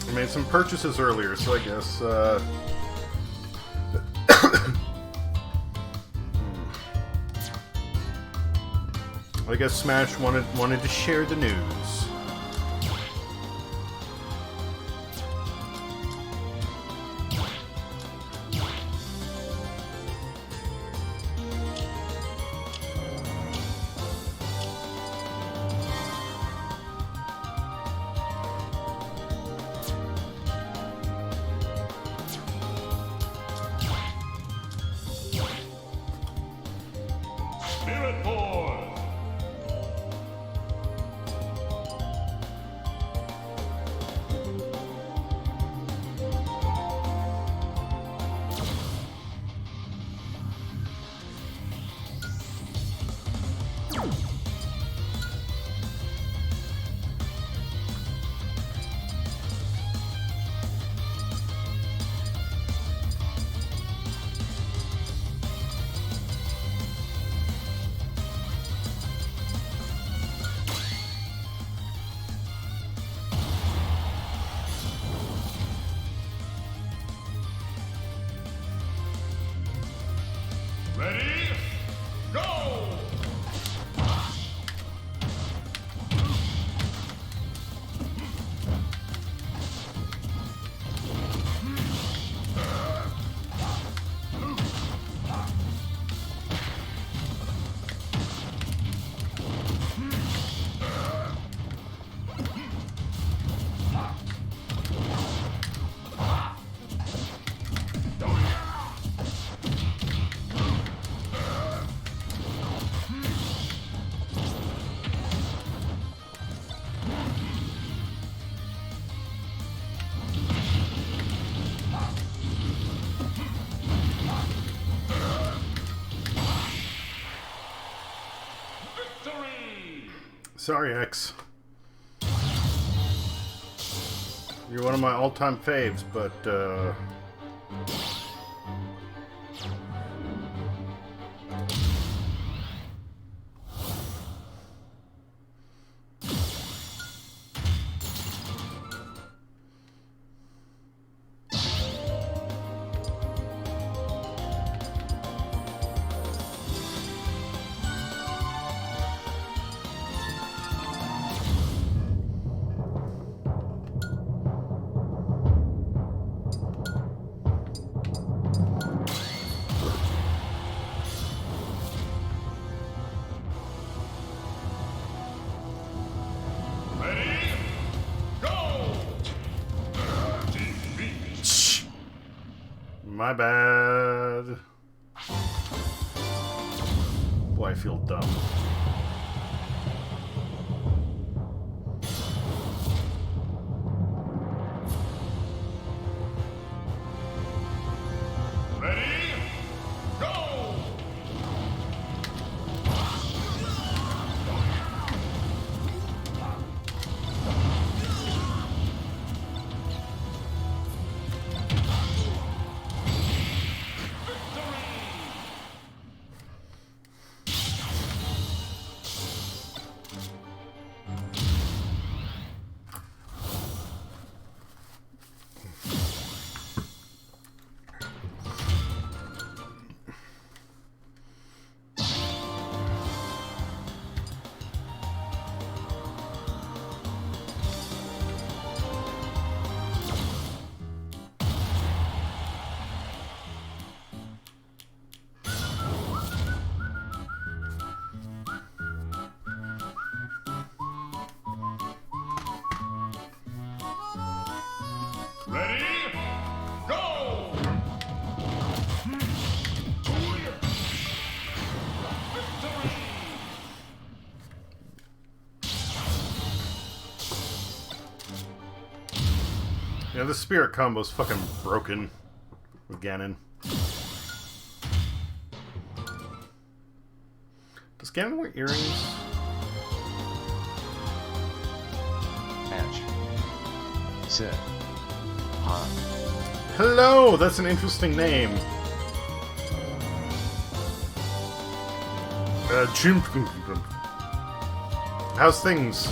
I made some purchases earlier, so I guess, I guess Smash wanted to share the news. Spirit Boy! Ready? Go! Sorry, X. You're one of my all-time faves, but, my bad. Boy, I feel dumb. Ready? Go! Ready? Go! Victory! Yeah, the spirit combo's fucking broken with Ganon. Does Ganon wear earrings? Ash. Said. Hi. Hello! That's an interesting name. Chimp. How's things?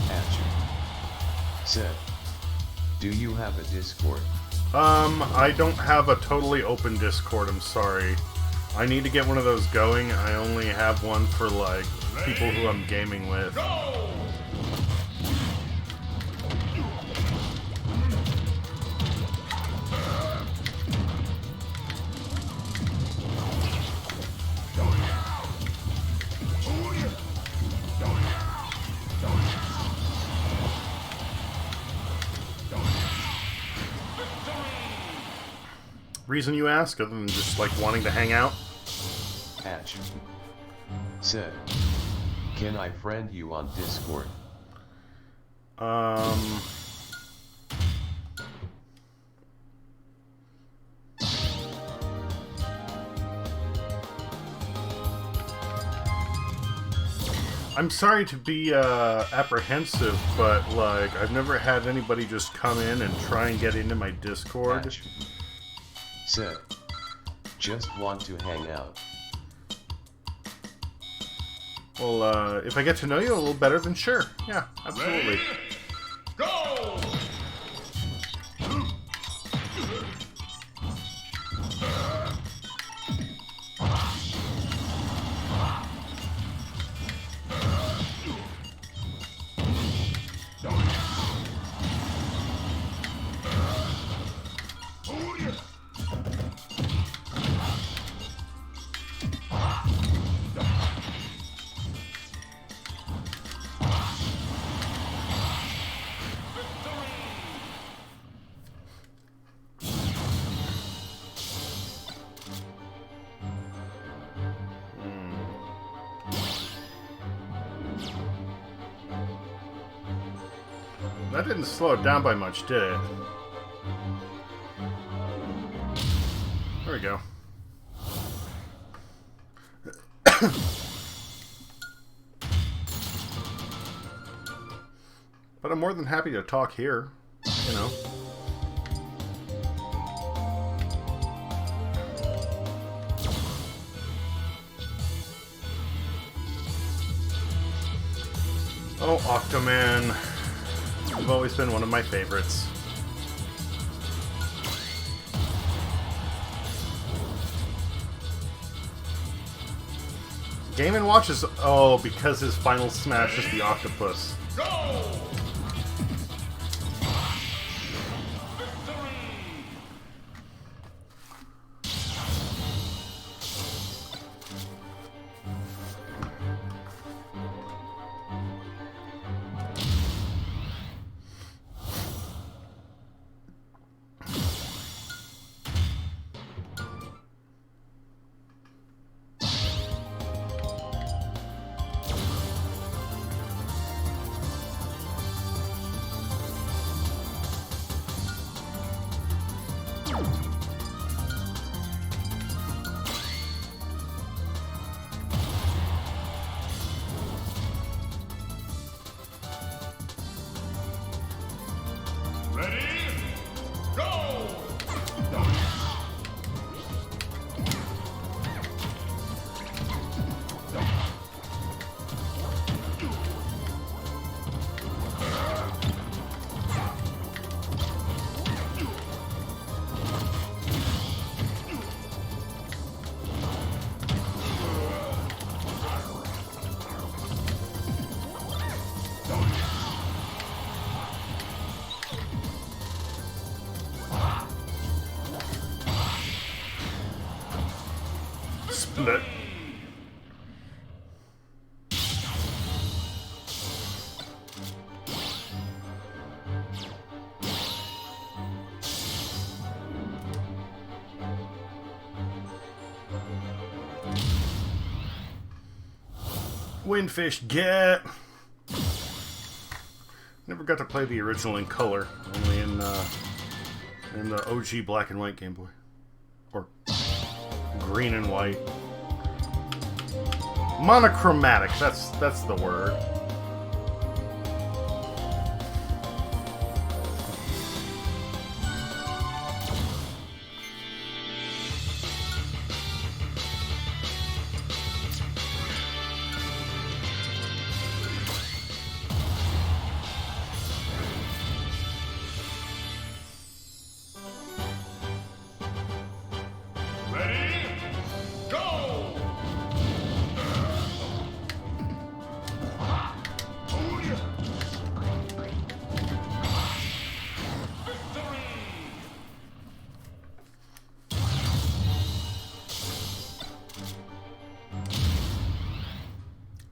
Ash. Said. Do you have a Discord? I don't have a totally open Discord, I'm sorry. I need to get one of those going. I only have one for, like, people who I'm gaming with. Go! Reason you ask, other than just, like, wanting to hang out? Ash. Said. Can I friend you on Discord? I'm sorry to be, apprehensive, but, like, I've never had anybody just come in and try and get into my Discord. Ash. Said. Just want to hang out. Well, if I get to know you a little better, then sure. Yeah, absolutely. Ready? Go! That didn't slow it down by much, did it? There we go. But I'm more than happy to talk here, you know. Oh, Octoman. You've always been one of my favorites. Game & Watch is... Oh, because his final smash is the octopus. Go! Ready? Go! Split. Windfish, get! Never got to play the original in color, only in the OG black and white Game Boy. Or green and white. Monochromatic, that's the word. Ready? Go!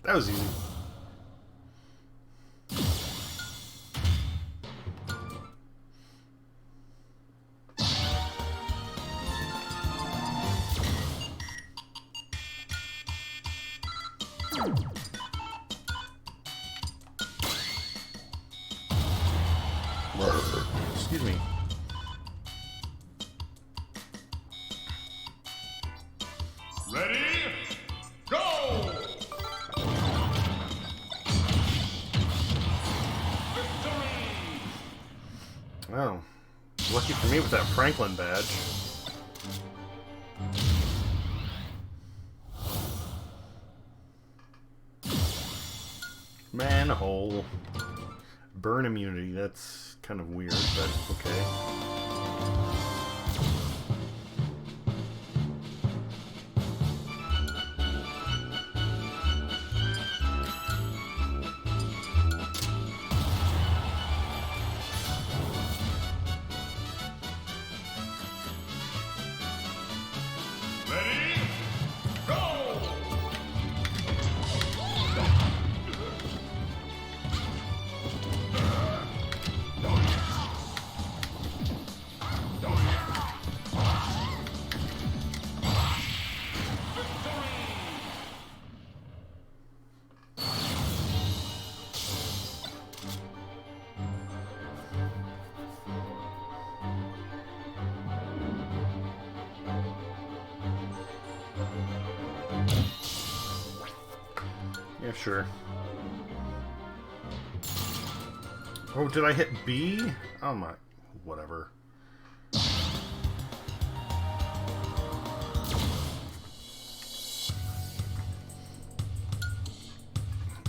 That was easy. Excuse me. Ready? Go! Victory! Oh. Lucky for me with that Franklin badge. Manhole. Burn immunity, that's kind of weird, but okay. Ready? Go! Yeah, sure. Oh, did I hit B? Oh my... whatever.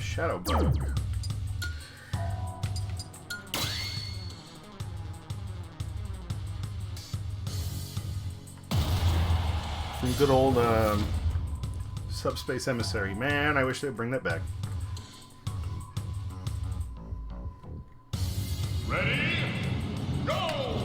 Shadow bug. Some good old Subspace Emissary. Man, I wish they'd bring that back. Ready? Go!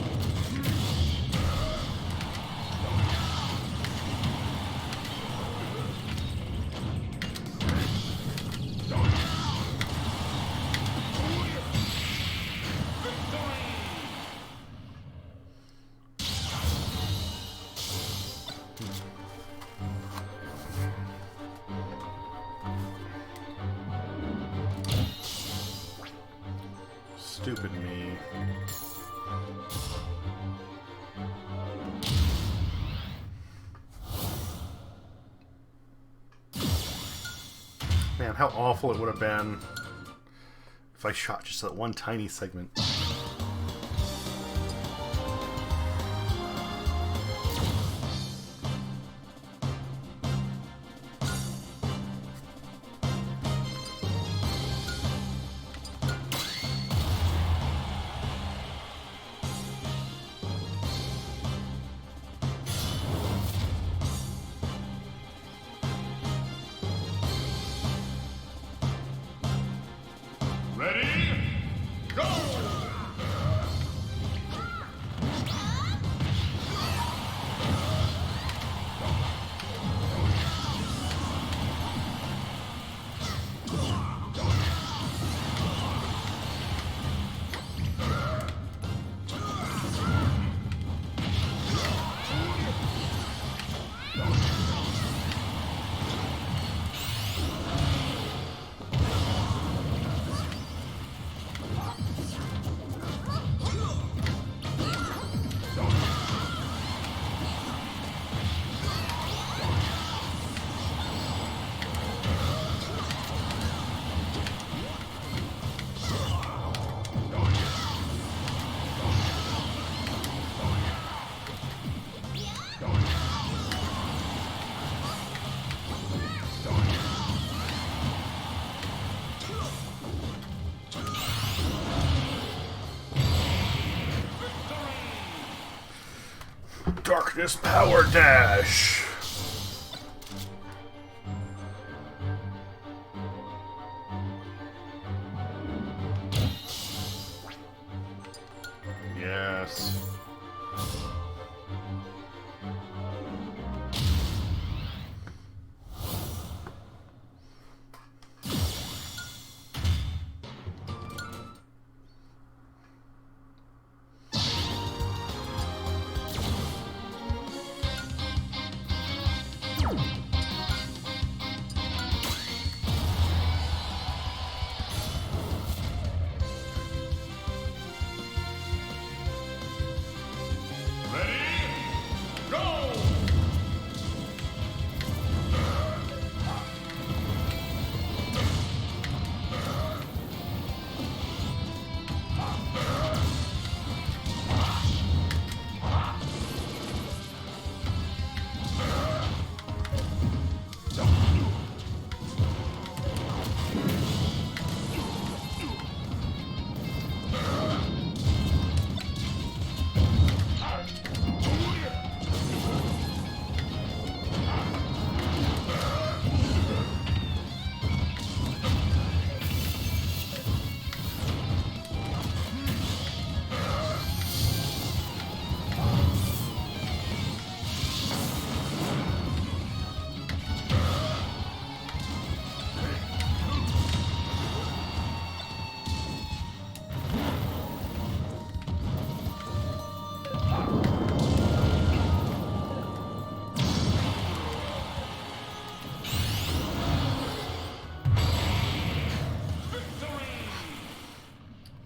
Stupid me. Man, how awful it would have been if I shot just that one tiny segment. Ready? Go! Darkness Power Dash! Yes.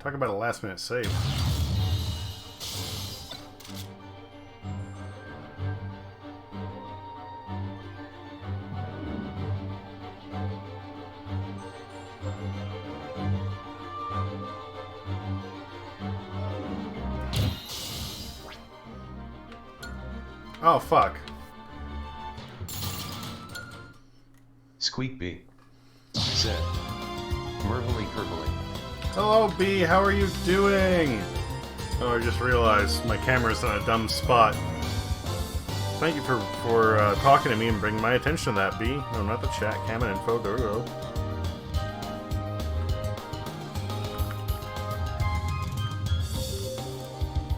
Talk about a last-minute save. Oh, fuck. Squeak B. Said. Mervily Kerbally. Hello, B. How are you doing? Oh, I just realized my camera's in a dumb spot. Thank you for talking to me and bringing my attention to that, B. No, not the chat. Cam and info. There we go.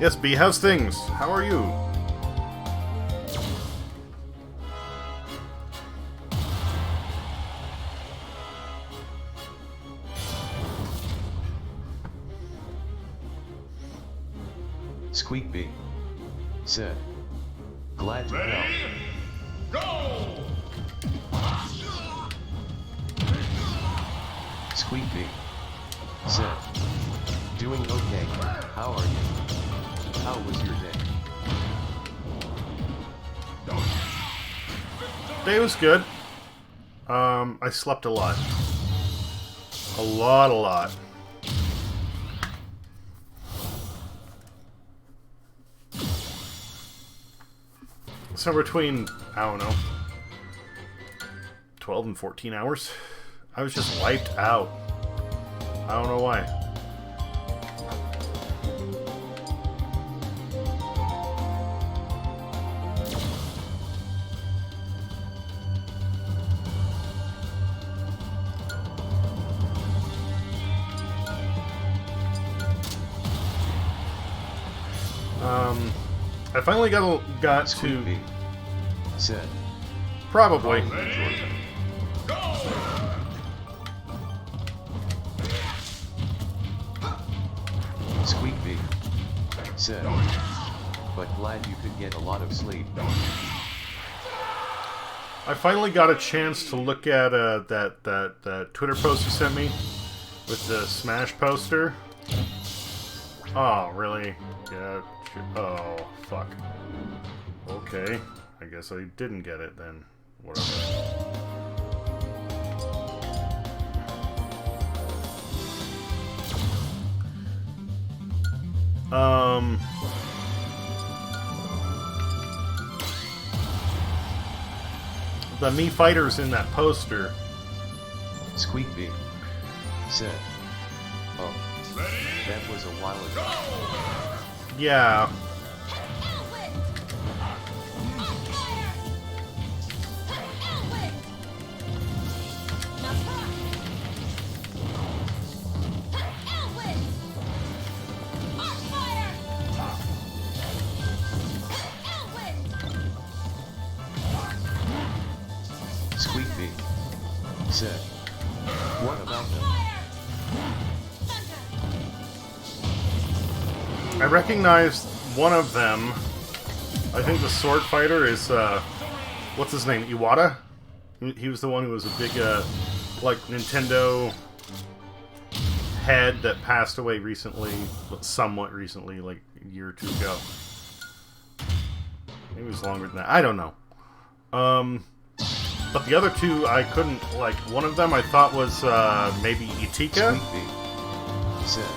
Yes, B. How's things? How are you? Squeak B. Said. Glad to Ready? help. Go! Squeak B. Said. Doing okay. How are you? How was your day? Day was good. I slept a lot. A lot. So between, I don't know, 12 and 14 hours, I was just wiped out. I don't know why. I finally got Squeak to B. Said. probably. Squeak B. Said. But glad you could get a lot of sleep. I finally got a chance to look at that Twitter post you sent me with the Smash poster. Oh, really? Yeah. Oh, fuck. Okay. I guess I didn't get it then. Whatever. The Mii fighters in that poster. Squeak B. Said. Oh. That was a while ago. Yeah. Squeaky said, what about them? I recognized one of them. I think the sword fighter is, what's his name? Iwata? He was the one who was a big, like, Nintendo head that passed away recently, somewhat recently, like a year or two ago. Maybe it was longer than that. I don't know. But the other two, I couldn't, like, one of them I thought was, maybe Itika? Squeaky said,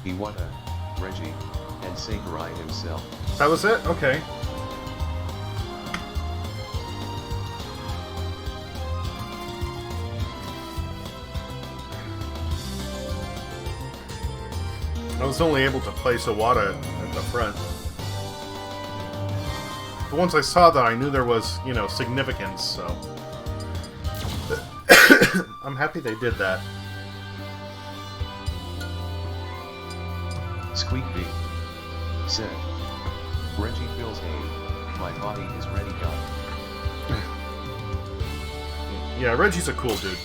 Iwata, Reggie, and Sakurai himself. That was it? Okay. I was only able to place Iwata at the front. But once I saw that, I knew there was, you know, significance, so... I'm happy they did that. Squeaky said, Reggie feels pain. My body is ready, God. Yeah, Reggie's a cool dude.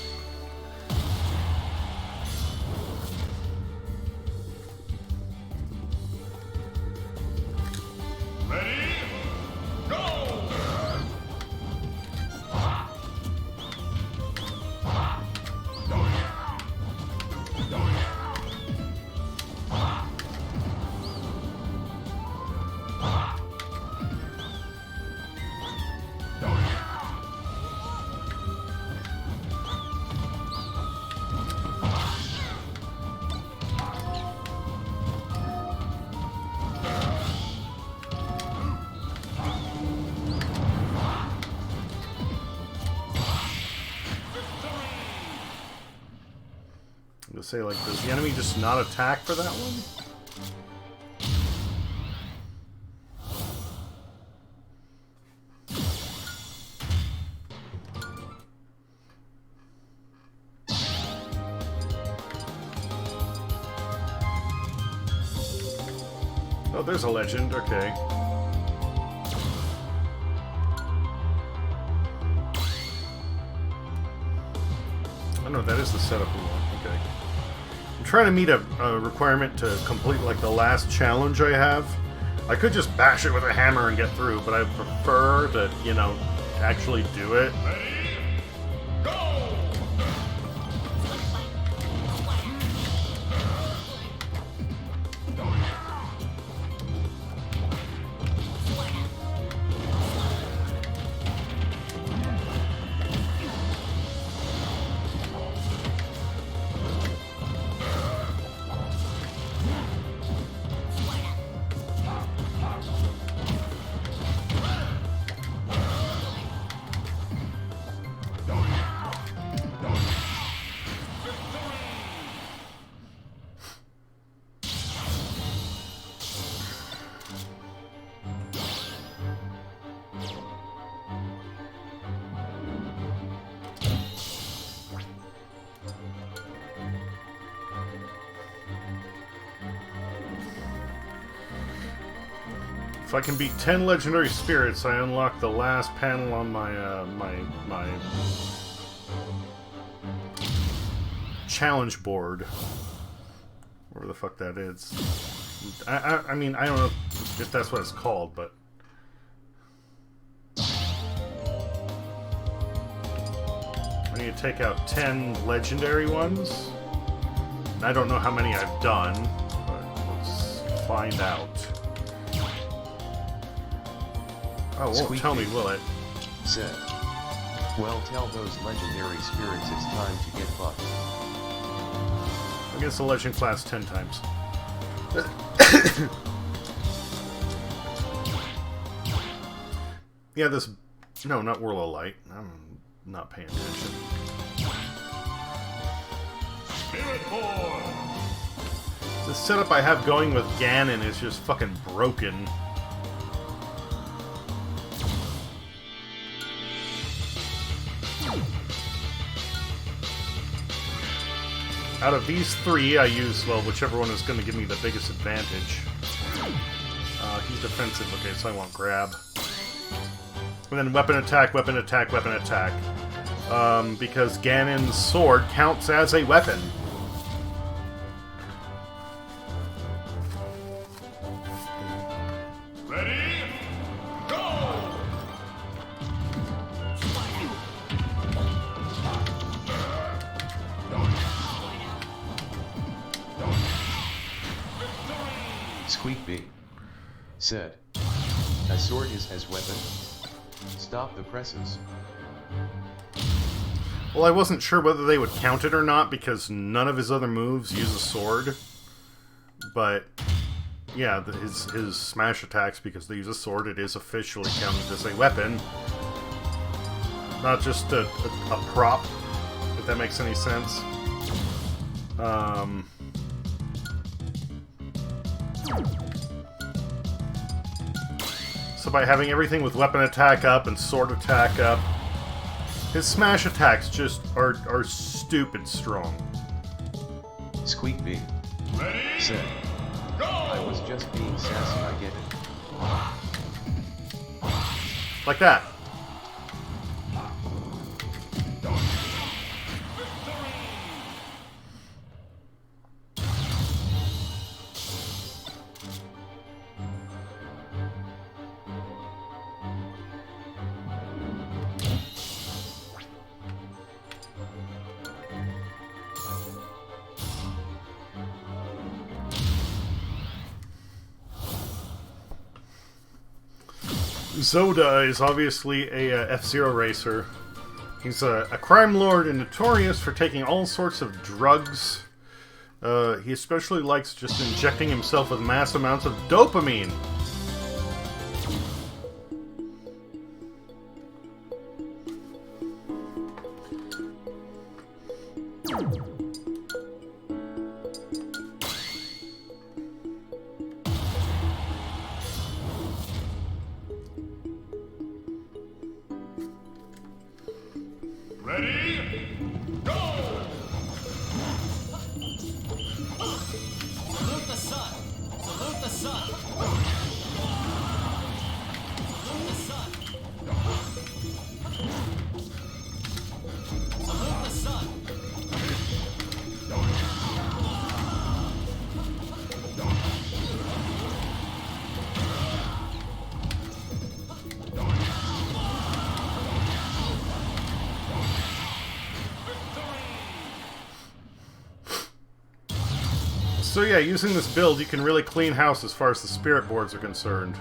Ready? Go! I'm gonna say, like, does the enemy just not attack for that one? Oh, there's a legend, okay. Oh no, that is the setup we want, okay. I'm trying to meet a requirement to complete, like, the last challenge I have. I could just bash it with a hammer and get through, but I prefer to, you know, actually do it. Ready? Go! If I can beat 10 legendary spirits, I unlock the last panel on my my challenge board. Whatever the fuck that is. I mean, I don't know if that's what it's called, but... I need to take out 10 legendary ones. I don't know how many I've done, but let's find out. Oh, it won't tell me, will it? Said, well, tell those legendary spirits it's time to get fucked. Against the legend class 10 times. Yeah, this... No, not Whirl of Light. I'm not paying attention. Spirit Boy! The setup I have going with Ganon is just fucking broken. Out of these three, I use, well, whichever one is going to give me the biggest advantage. He's defensive, okay, so I want grab. And then weapon attack, weapon attack, weapon attack. because Ganon's sword counts as a weapon. Ready? Go! Squeak B said, "A sword is as weapon. Stop the presses." Well, I wasn't sure whether they would count it or not because none of his other moves use a sword. But yeah, his smash attacks, because they use a sword, it is officially counted as a weapon, not just a prop. If that makes any sense. So by having everything with weapon attack up and sword attack up, his smash attacks just are stupid strong. Squeak B Ready? said, "I was just being sassy, I get it." Like that. Zoda is obviously a F-Zero racer. He's a crime lord and notorious for taking all sorts of drugs. He especially likes just injecting himself with mass amounts of dopamine. Ready? Go! Salute the sun! Salute the sun! Salute the sun! Salute the sun! So yeah, using this build, you can really clean house as far as the spirit boards are concerned.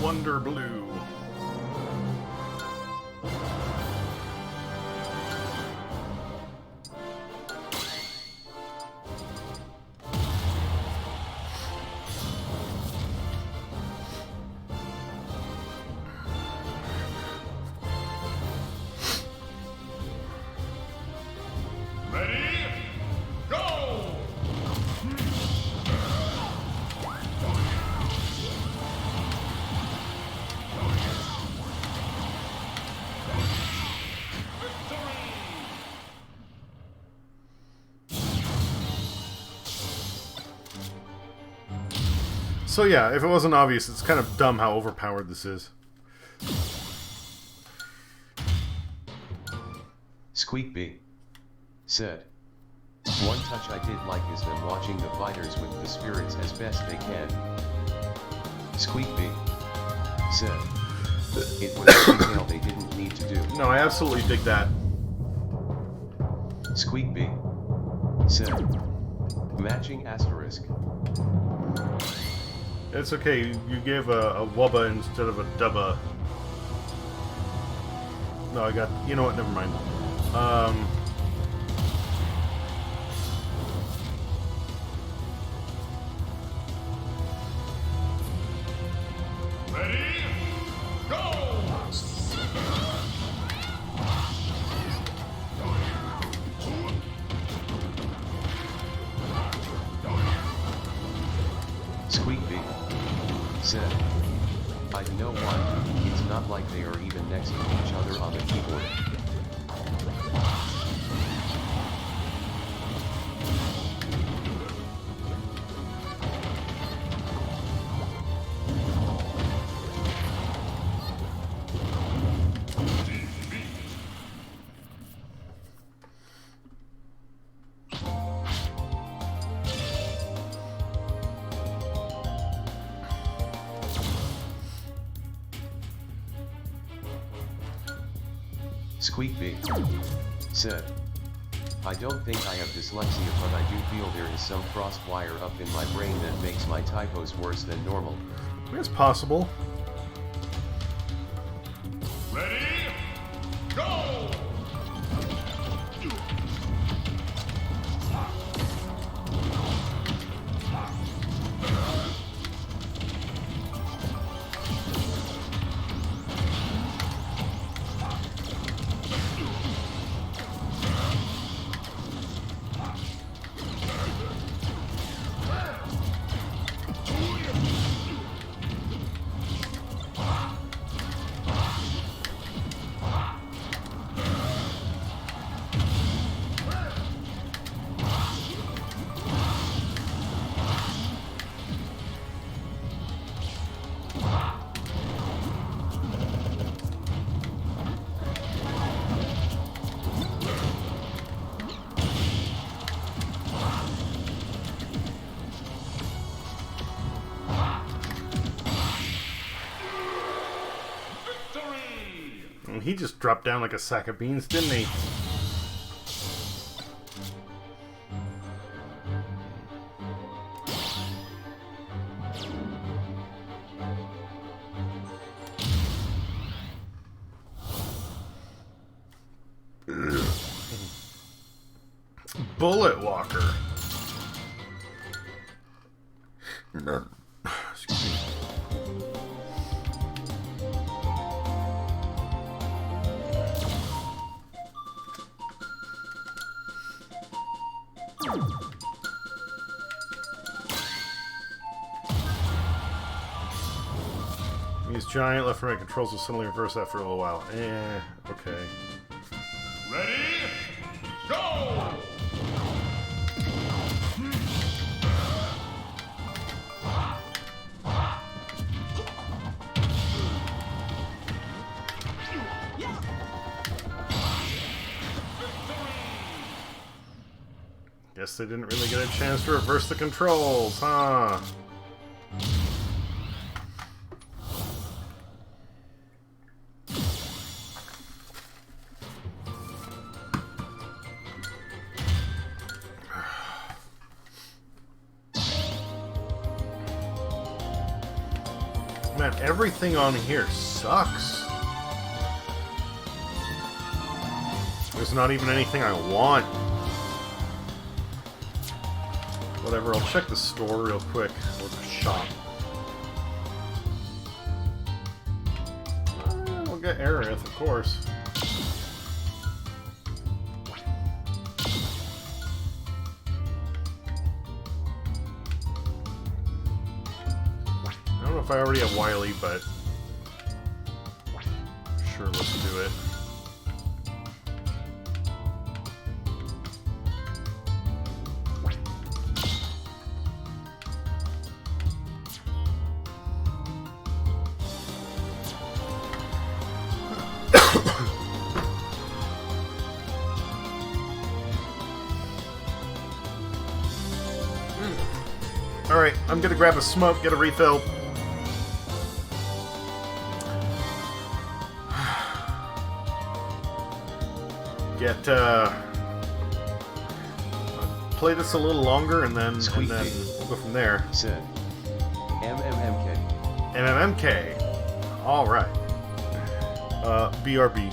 Wonder Blue. Ready? Go! So yeah, if it wasn't obvious, it's kind of dumb how overpowered this is. Squeak B said, "One touch I did like is them watching the fighters with the spirits as best they can." Squeak B said, "It was a detail they didn't need to do." No, I absolutely dig that. Squeak B said, "Matching asterisk." It's okay, you gave a wubba instead of a dubba. No, I got... You know what? Never mind. Ready? Go! Squeak B said, I know why, it's not like they are even next to each other on the keyboard. Squeak B said, I don't think I have dyslexia, but I do feel there is some crossed wire up in my brain that makes my typos worse than normal. It's possible. Ready? Go! And he just dropped down like a sack of beans, didn't he? Bullet Walker. Excuse me. Use giant left and right controls will suddenly reverse after a little while. Okay. Ready? Go! Guess they didn't really get a chance to reverse the controls, huh? Man, everything on here sucks. There's not even anything I want. Whatever, I'll check the store real quick, or the shop. We'll get Aerith, of course. I don't know if I already have Wily, but sure, let's do it. Alright, I'm gonna grab a smoke, get a refill. Play this a little longer and then we'll go from there. Said, MMMK. MMMK. Alright. BRB.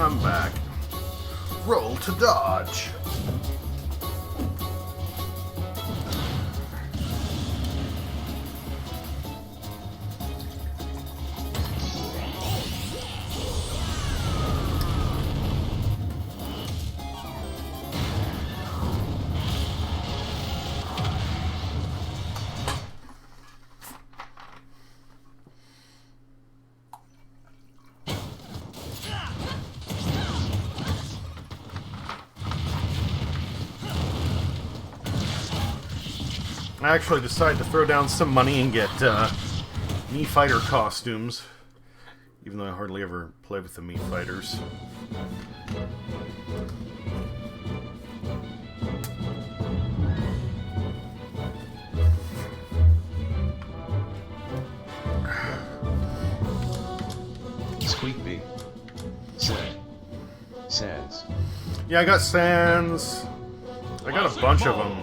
I'm back. Roll to dodge. I actually decided to throw down some money and get Mii Fighter costumes. Even though I hardly ever play with the Mii Fighters. Squeak B. Said. Sans. Yeah, I got Sans. I got a bunch of them.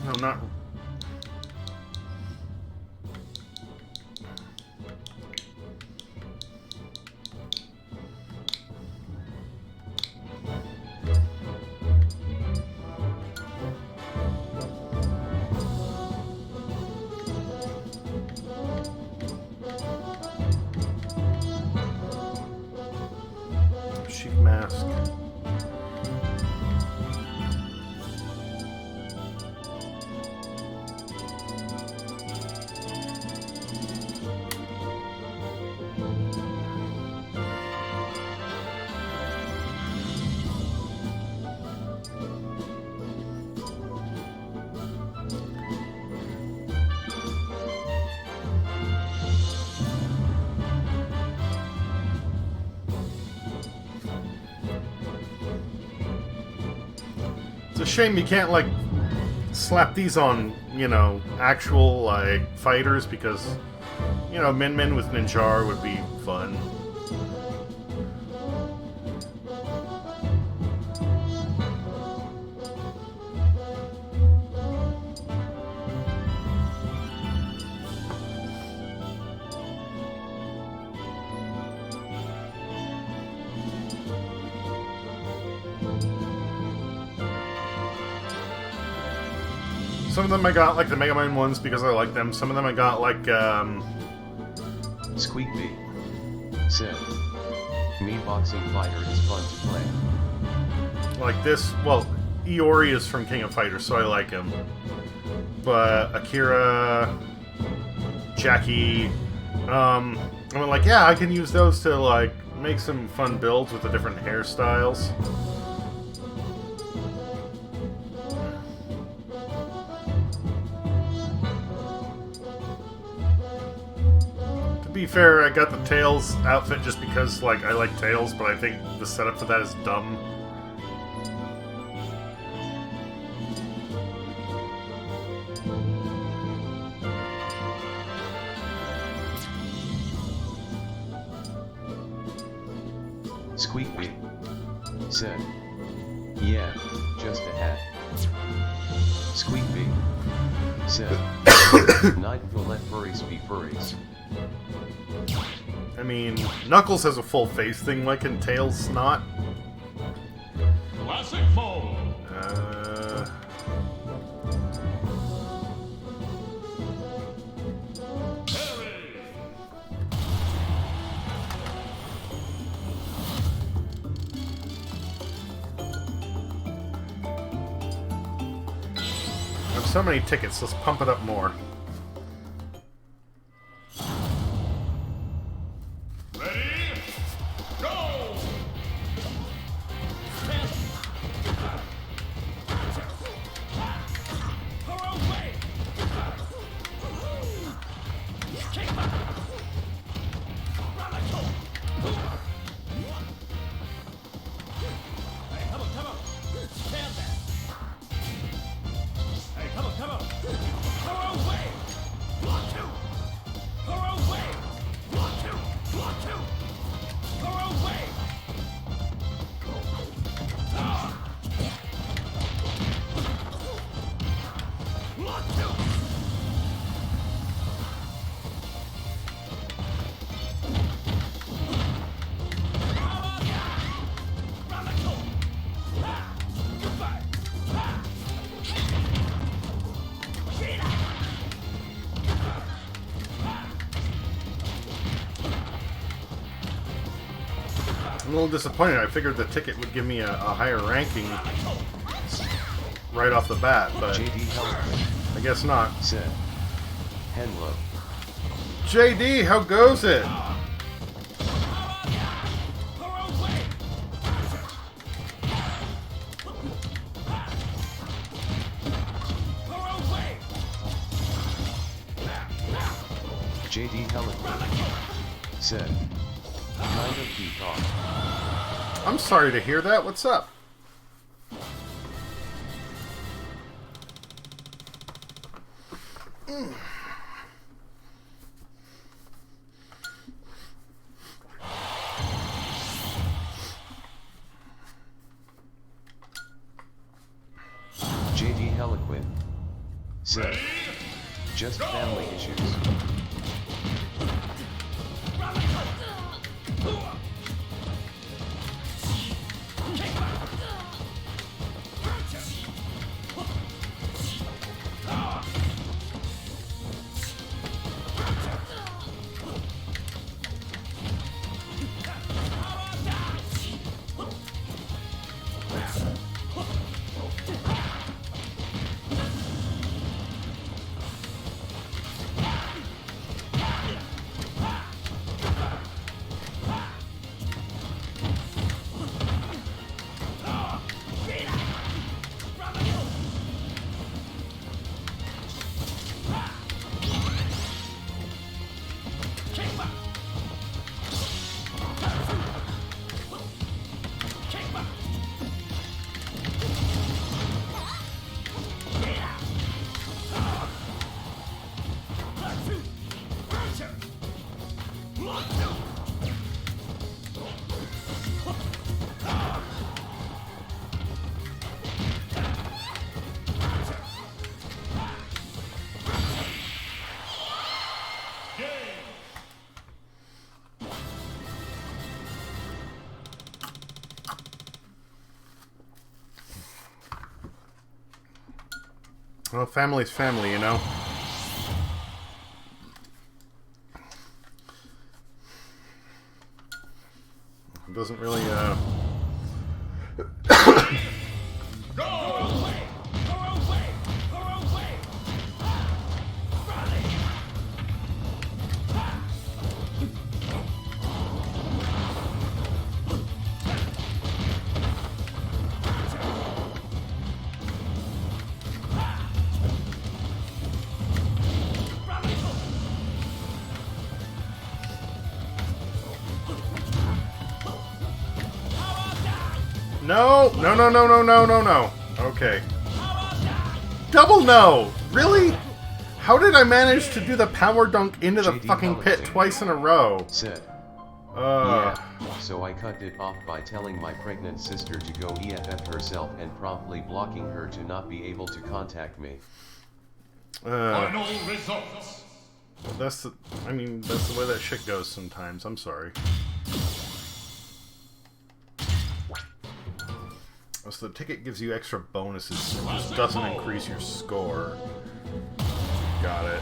No, not. Sheep mask. It's a shame you can't, like, slap these on, you know, actual, like, fighters, because, you know, Min Min with Ninjar would be fun. Some of them I got, like, the Mega Man ones because I like them. Some of them I got, like, Squeak B. Said. Me boxing fighter is fun to play. like this. Well, Iori is from King of Fighters, so I like him. But Akira, Jackie, I mean, like, yeah, I can use those to, like, make some fun builds with the different hairstyles. To be fair, I got the Tails outfit just because, like, I like Tails, but I think the setup for that is dumb. Squeak B. Said. Yeah, just a hat. Squeak B. Said. Night will let furries be furries. I mean, Knuckles has a full face thing, like in Tails not. Classic mode. I have so many tickets, let's pump it up more. Ready? Go! Hey, come on. Stand there. Hey, come on. Throw away. I'm a little disappointed. I figured the ticket would give me a higher ranking right off the bat, but JD Helpman I guess not. said, Hello. JD, how goes it? JD Helpman said, kind of peacock. I'm sorry to hear that. What's up? JD Heliquin said, just family issues. Well, family's family, you know. It doesn't really, No, no, no, no, no, no, no, no. Okay. Double no! Really? How did I manage to do the power dunk into the JD fucking pit Heliquin twice in a row? said, yeah, so I cut it off by telling my pregnant sister to go EFF herself and promptly blocking her to not be able to contact me. Final results. That's the, I mean, that's the way that shit goes sometimes. I'm sorry. So the ticket gives you extra bonuses, it just doesn't increase your score. Got it.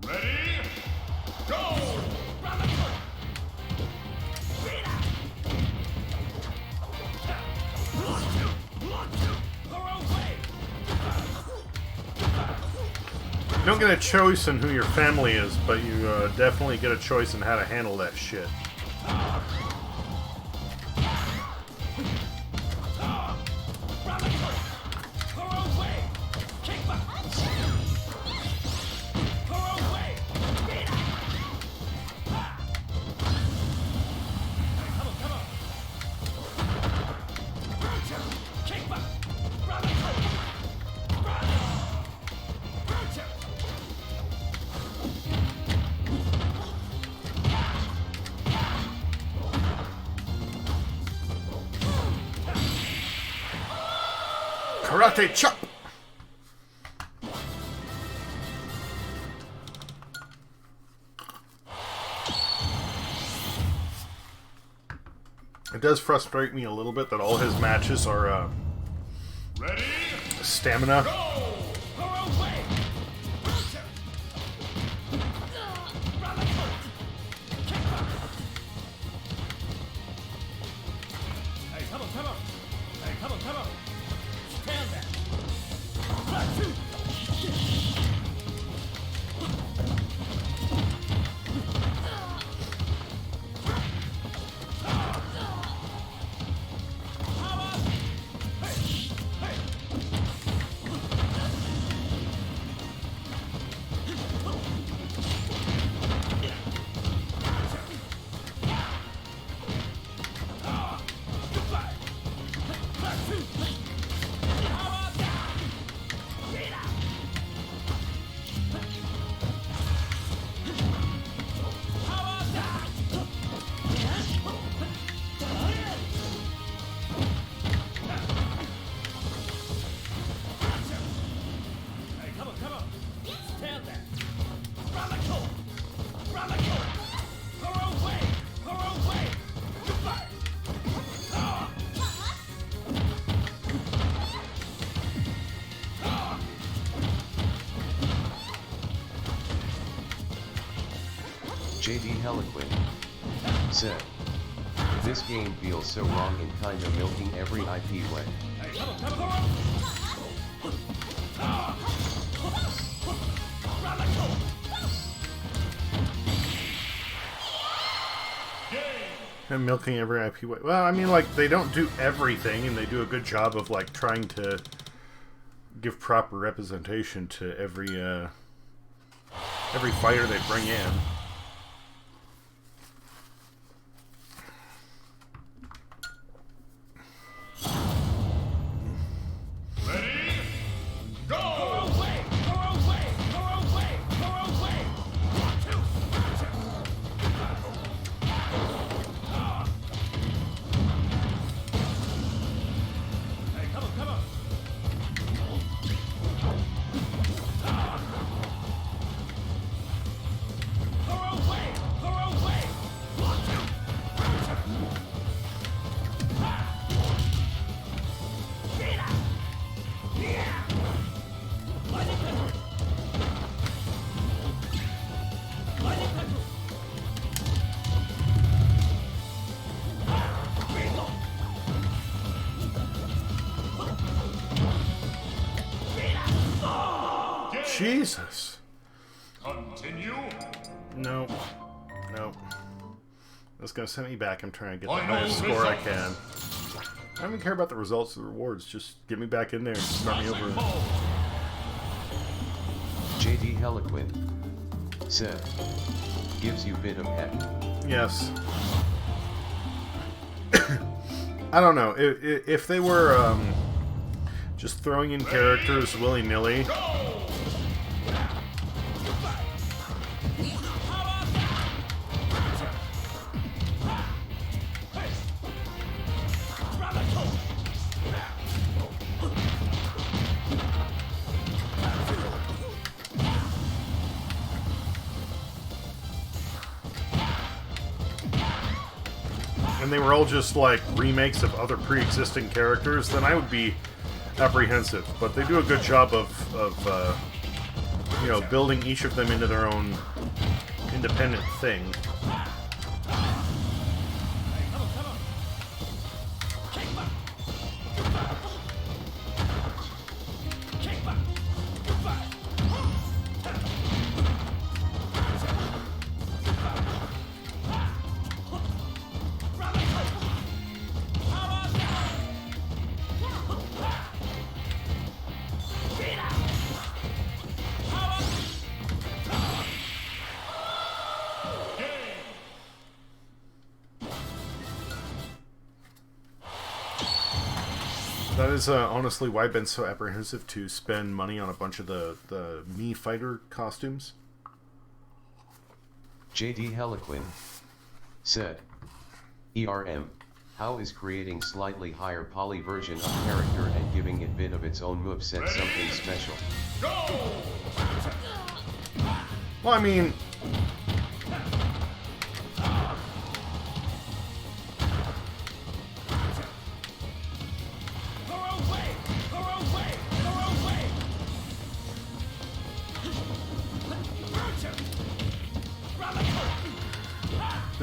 Ready? Go! You don't get a choice in who your family is, but you definitely get a choice in how to handle that shit. Karate chop! does frustrate me a little bit that all his matches are Ready? stamina. Go! Hey, come on. Hey, come on. Stand there. Hey, come on. Stand there. Her away. Goodbye. JD Heliquin said, "This game feels so wrong and kinda milking every IP way." Hey, come on. And milking every IP way. Well, I mean, like, they don't do everything, and they do a good job of, like, trying to give proper representation to every fighter they bring in. Ready? Go! Her away. Hey, come on. Her away. Jesus. Continue. Nope. That's gonna send me back. I'm trying to get the Final highest score I results. can. I don't even care about the results or the rewards. Just get me back in there and start me over. JD Heliquin said, "Gives you bit of heck." Yes. I don't know. If they were just throwing in characters willy-nilly, and they were all just like remakes of other pre-existing characters, then I would be apprehensive. But they do a good job of you know, building each of them into their own independent thing. That is honestly why I've been so apprehensive to spend money on a bunch of the Mii fighter costumes. JD Heliquin said, "ERM, how is creating slightly higher poly version of character and giving it bit of its own moveset something special?" Well, I mean,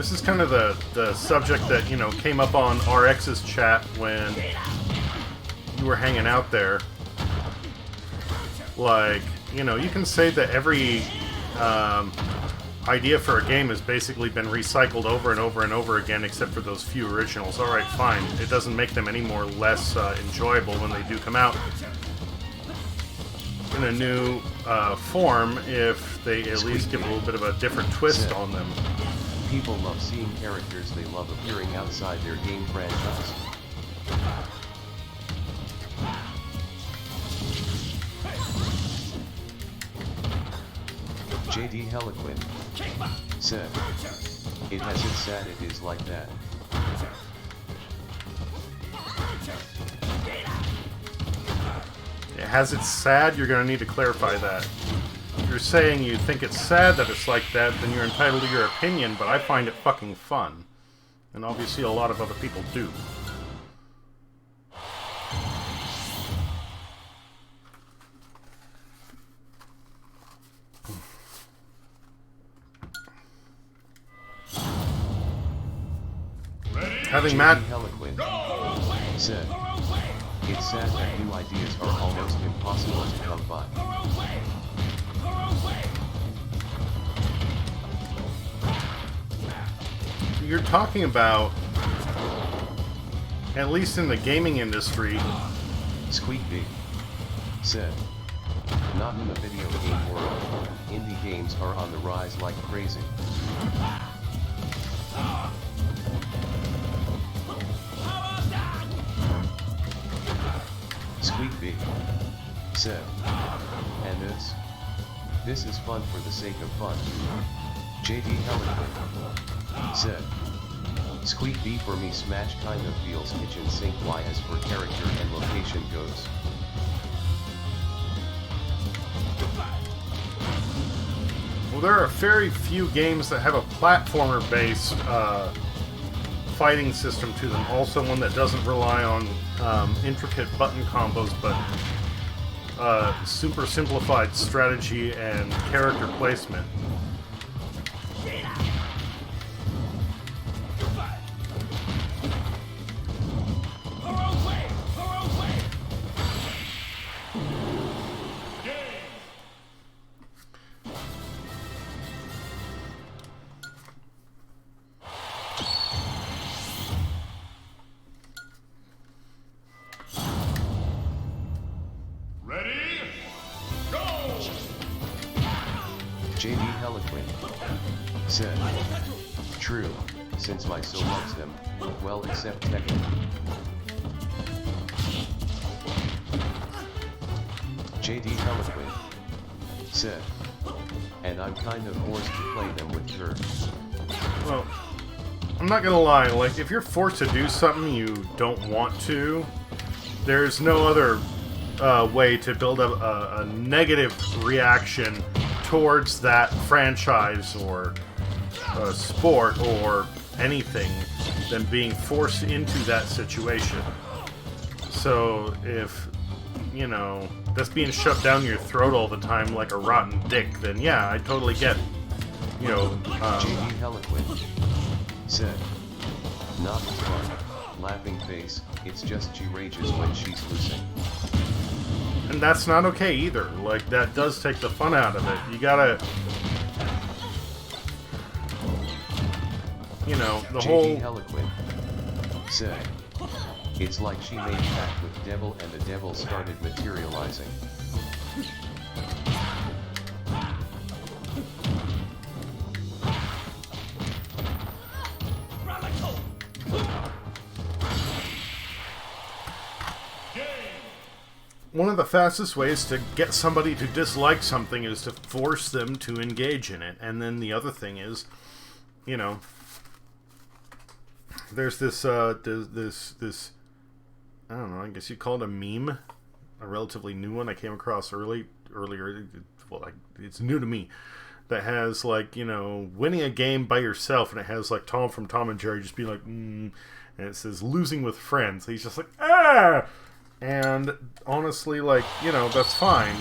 This is kind of the subject that, you know, came up on RX's chat when you were hanging out there. Like, you know, you can say that every idea for a game has basically been recycled over and over and over again, except for those few originals. Alright, fine. It doesn't make them any more or less enjoyable when they do come out in a new form if they at least give a little bit of a different twist on them. People love seeing characters they love appearing outside their game franchise. JD Heliquin said, "It has it sad it is like that." It has it sad? You're going to need to clarify that. If you're saying you think it's sad that it's like that, then you're entitled to your opinion, but I find it fucking fun. And obviously a lot of other people do. Having Matt Heliquin said, "It's sad that new ideas are almost impossible to come by." You're talking about, at least in the gaming industry, Squeak B said, "Not in the video game world. Indie games are on the rise like crazy." Squeak B said, "And this is fun for the sake of fun." JD Heliquin said, "Squeak B for me Smash kind of feels kitchen sink Y as for character and location goes." well, there are very few games that have a platformer-based fighting system to them. Also one that doesn't rely on intricate button combos, but super simplified strategy and character placement. JD Heliquin said, "True, since my soul loves them, well except Tekken." JD Heliquin said, "And I'm kind of forced to play them with her." Well, I'm not gonna lie, like, if you're forced to do something you don't want to, there's no other way to build up a negative reaction towards that franchise or sport or anything than being forced into that situation. So if, you know, that's being shoved down your throat all the time like a rotten dick, then yeah, I totally get, you know... JD Heliquin said, "Not as fun, laughing face, it's just she rages when she's losing." And that's not okay either. Like, that does take the fun out of it. You gotta... You know, the whole... JD Heliquin said, "It's like she made pact with devil and the devil started materializing." One of the fastest ways to get somebody to dislike something is to force them to engage in it. And then the other thing is, you know, there's this, this, I don't know, I guess you'd call it a meme, a relatively new one I came across earlier, well, it's new to me, that has, like, you know, winning a game by yourself, and it has, like, Tom from Tom and Jerry just being like, and it says losing with friends. He's just like, ah! And honestly, like, you know, that's fine.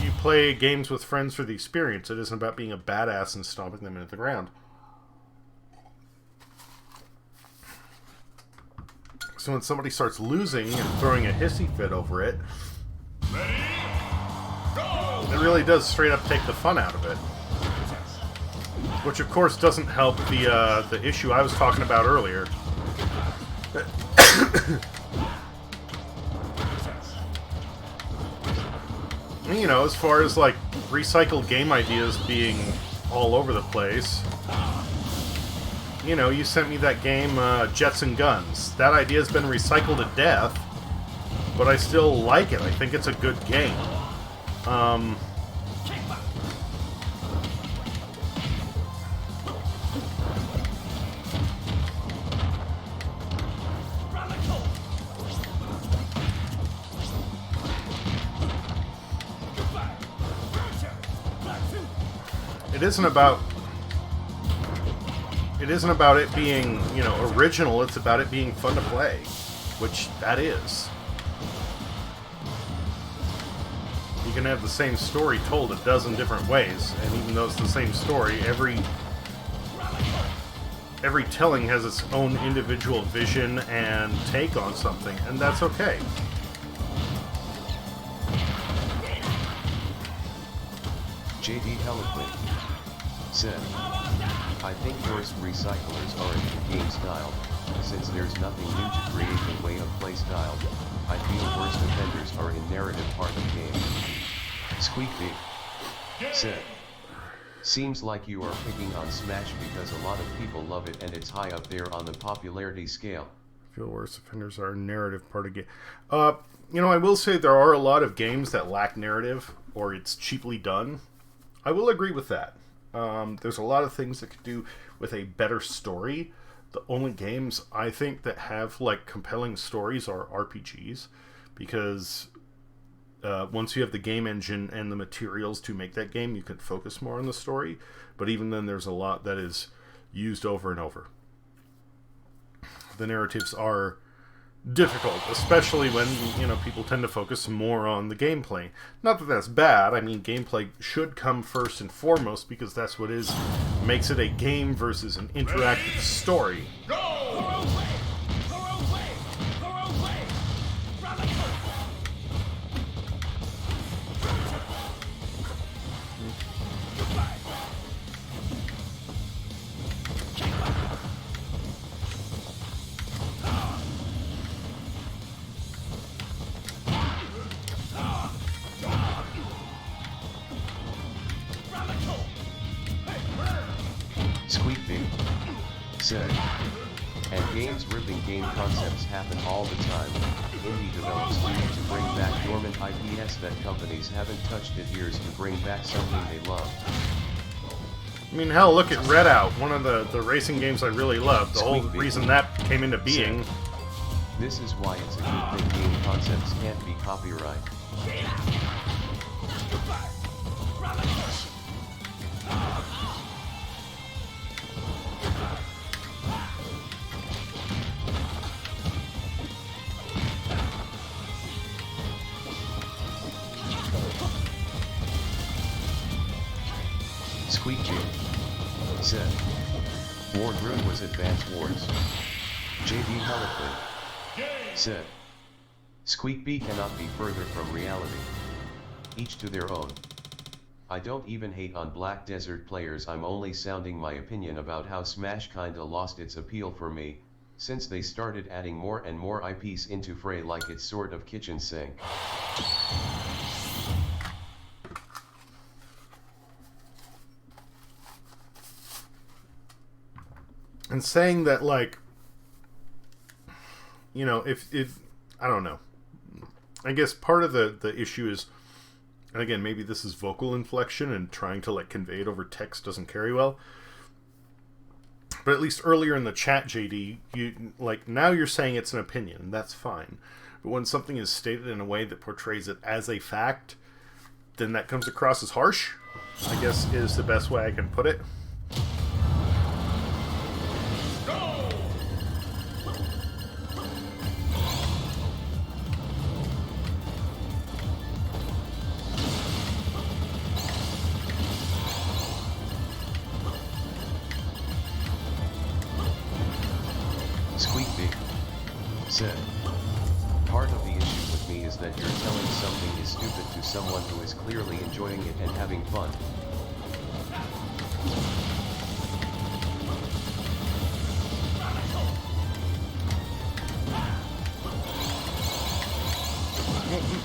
You play games with friends for the experience. It isn't about being a badass and stomping them into the ground. So when somebody starts losing and throwing a hissy fit over it, Ready? Go! it really does straight up take the fun out of it. Which of course doesn't help the issue I was talking about earlier. You know, as far as like recycled game ideas being all over the place. You know, you sent me that game, Jets and Guns. That idea's been recycled to death, but I still like it. I think it's a good game. It isn't about it being, you know, original. It's about it being fun to play, which that is. You can have the same story told a dozen different ways, and even though it's the same story, every telling has its own individual vision and take on something, and that's okay. JD Heliquin said, I think worst recyclers are in game style, since there's nothing new to create a way of play style. I feel worst offenders are in narrative part of game. Squeakby said, seems like you are picking on Smash because a lot of people love it and it's high up there on the popularity scale. I feel worst offenders are a narrative part of game. You know, I will say there are a lot of games that lack narrative, or it's cheaply done. I will agree with that. There's a lot of things that could do with a better story. The only games I think that have like compelling stories are RPGs, because once you have the game engine and the materials to make that game, you can focus more on the story. But even then, there's a lot that is used over and over. The narratives are difficult, especially when, you know, people tend to focus more on the gameplay. Not that that's bad. I mean, gameplay should come first and foremost, because that's what makes it a game versus an interactive story. Squeakby said, and games ripping game concepts happen all the time. Indie develops need to bring back dormant IPs that companies haven't touched in years to bring back something they love. I mean, hell, look at Redout, one of the racing games I really love. The whole reason that came into being. This is why it's a good thing game concepts can't be copyrighted. Squeakby said, War Room was Advance Wars. JD Heliquin said, Squeakby cannot be further from reality. Each to their own. I don't even hate on Black Desert players, I'm only sounding my opinion about how Smash kinda lost its appeal for me, since they started adding more and more IPs into fray like it's sort of kitchen sink. And saying that, like, you know, if I don't know. I guess part of the issue is, and again, maybe this is vocal inflection and trying to, like, convey it over text doesn't carry well. But at least earlier in the chat, JD, you, like, now you're saying it's an opinion, and that's fine. But when something is stated in a way that portrays it as a fact, then that comes across as harsh, I guess is the best way I can put it. Squeakby said, Part of the issue with me is that you're telling something is stupid to someone who is clearly enjoying it and having fun.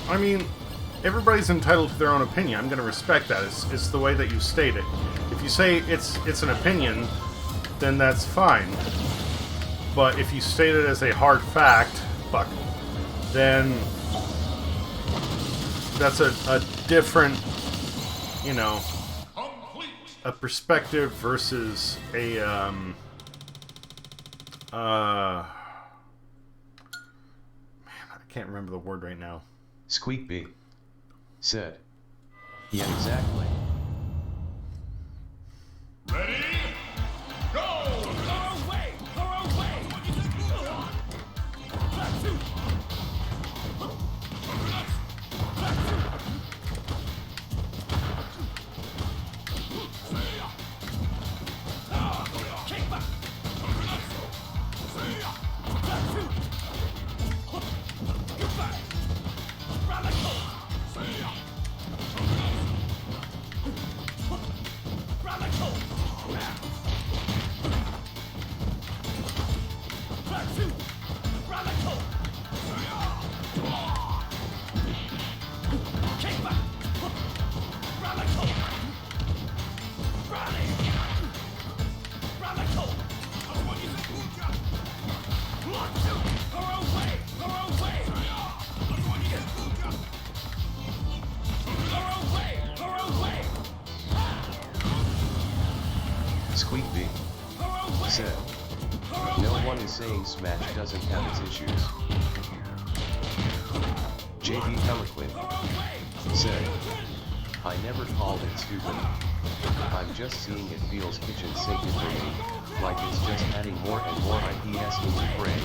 I mean, everybody's entitled to their own opinion. I'm going to respect that. It's the way that you state it. If you say it's an opinion, then that's fine. But if you state it as a hard fact, then that's a different, you know, a perspective versus a man, I can't remember the word right now. Squeak B said, yeah, exactly. Ready? Go! Throw away! Throw away! Kick back! Squeak B said, no one is saying Smash doesn't have its issues. JB Peliquin said, I never called it stupid. I'm just seeing it feels kitchen sink for me, like it's just adding more and more IPS into Prey,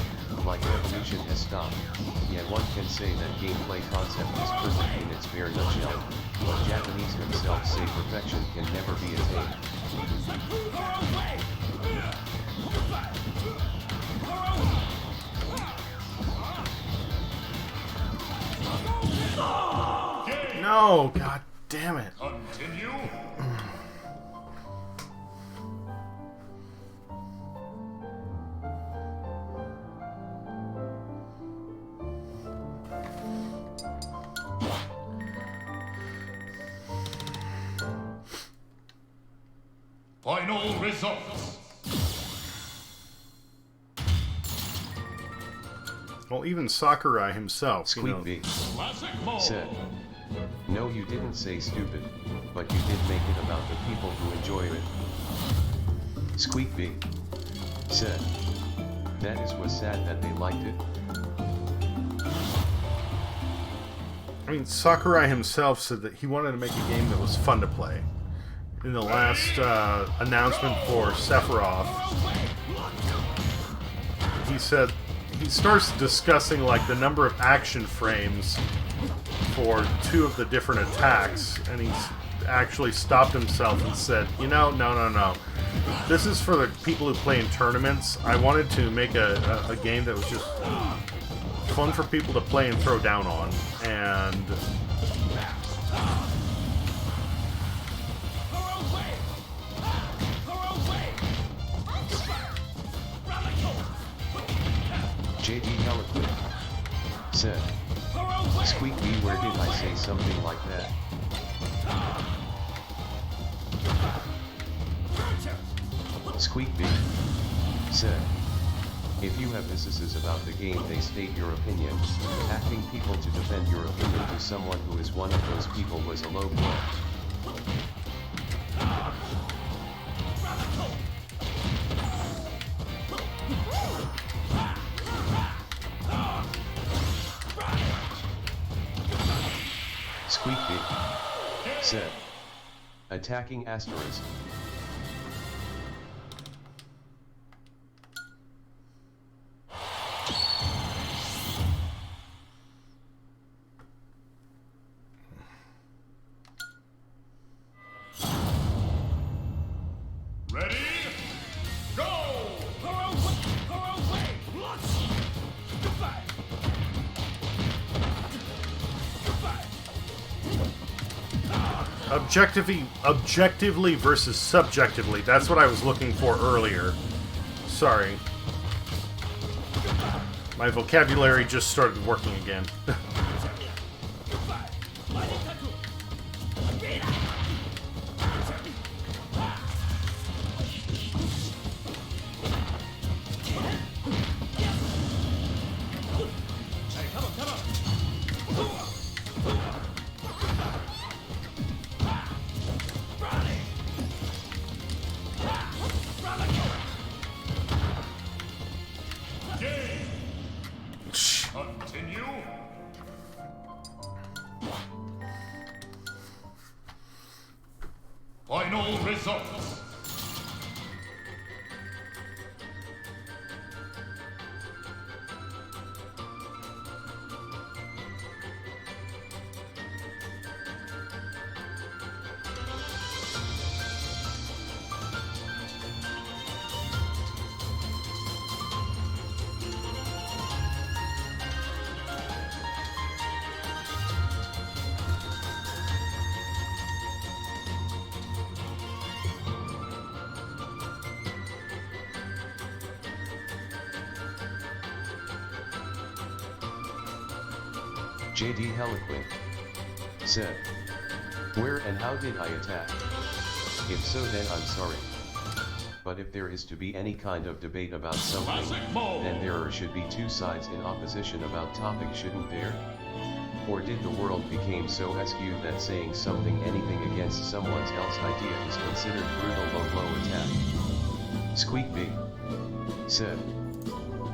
like evolution has stopped. Yet one can say that gameplay concept is perfect in its bare nutshell, but Japanese themselves say perfection can never be attained. No, god damn it. Continue. Final results. Well, even Sakurai himself, Squeak B Classic mode. said, no, you didn't say stupid, but you did make it about the people who enjoy it. Squeak B said, that was sad that they liked it. I mean, Sakurai himself said that he wanted to make a game that was fun to play. In the last announcement for Sephiroth, he said he starts discussing like the number of action frames for 2 of the different attacks, and he's actually stopped himself and said, you know, no. This is for the people who play in tournaments. I wanted to make a game that was just fun for people to play and throw down on, and JD Peliquin said, Squeak B, where did I say something like that? Squeak B said, if you have businesses about the game, they state your opinion. Asking people to defend your opinion to someone who is one of those people was a low blow. Squeak B said, attacking asterisk. Ready? Go! Objectively versus subjectively. That's what I was looking for earlier. Sorry. My vocabulary just started working again. Continue. Final results. JD Heliquin said, "Where and how did I attack? If so, then I'm sorry. But if there is to be any kind of debate about something, then there should be two sides in opposition about topic, shouldn't there? Or did the world become so skewed that saying something, anything against someone else's idea is considered brutal low attack?" Squeak B said,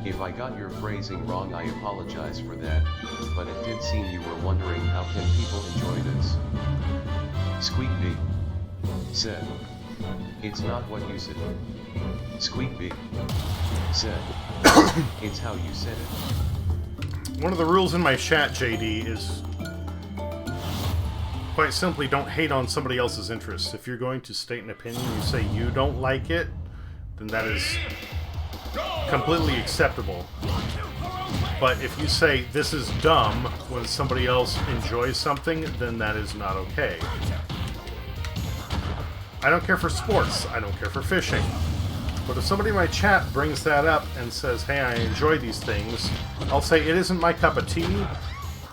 "If I got your phrasing wrong, I apologize for that, but it did seem you were wondering how can people enjoy this." Squeak B said, "It's not what you said." Squeak B said, "It's how you said it." One of the rules in my chat, JD, is quite simply don't hate on somebody else's interests. If you're going to state an opinion, you say you don't like it, then that is completely acceptable. But if you say this is dumb when somebody else enjoys something, then that is not okay. I don't care for sports, I don't care for fishing. But if somebody in my chat brings that up and says, hey, I enjoy these things, I'll say it isn't my cup of tea.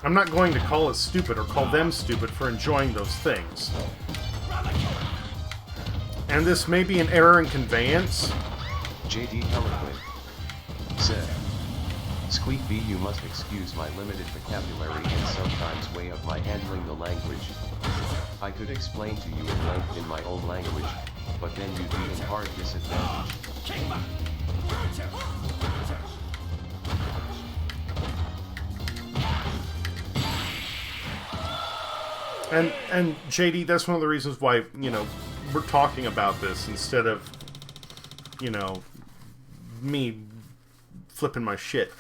I'm not going to call it stupid or call them stupid for enjoying those things. And this may be an error in conveyance. JD Heliquin said, "Squeak B, you must excuse my limited vocabulary and sometimes way of my handling the language. I could explain to you in length in my own language, but then you'd be in hard disadvantage." And JD, that's one of the reasons why, you know, we're talking about this instead of, you know, me flipping my shit.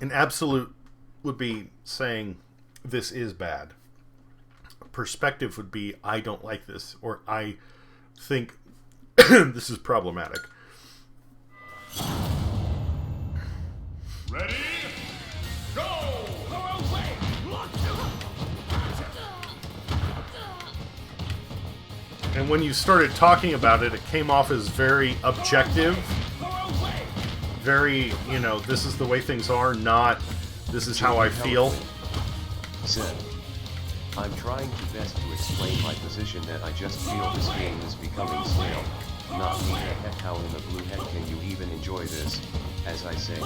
An absolute would be saying this is bad. A perspective would be I don't like this, or I think this is problematic. Ready? Go! And when you started talking about it, it came off as very objective. Very, you know, this is the way things are, not this is how I feel. Said, "I'm trying to best to explain my position that I just feel this game is becoming stale. Not me, heck, how in the blue heck can you even enjoy this? As I say,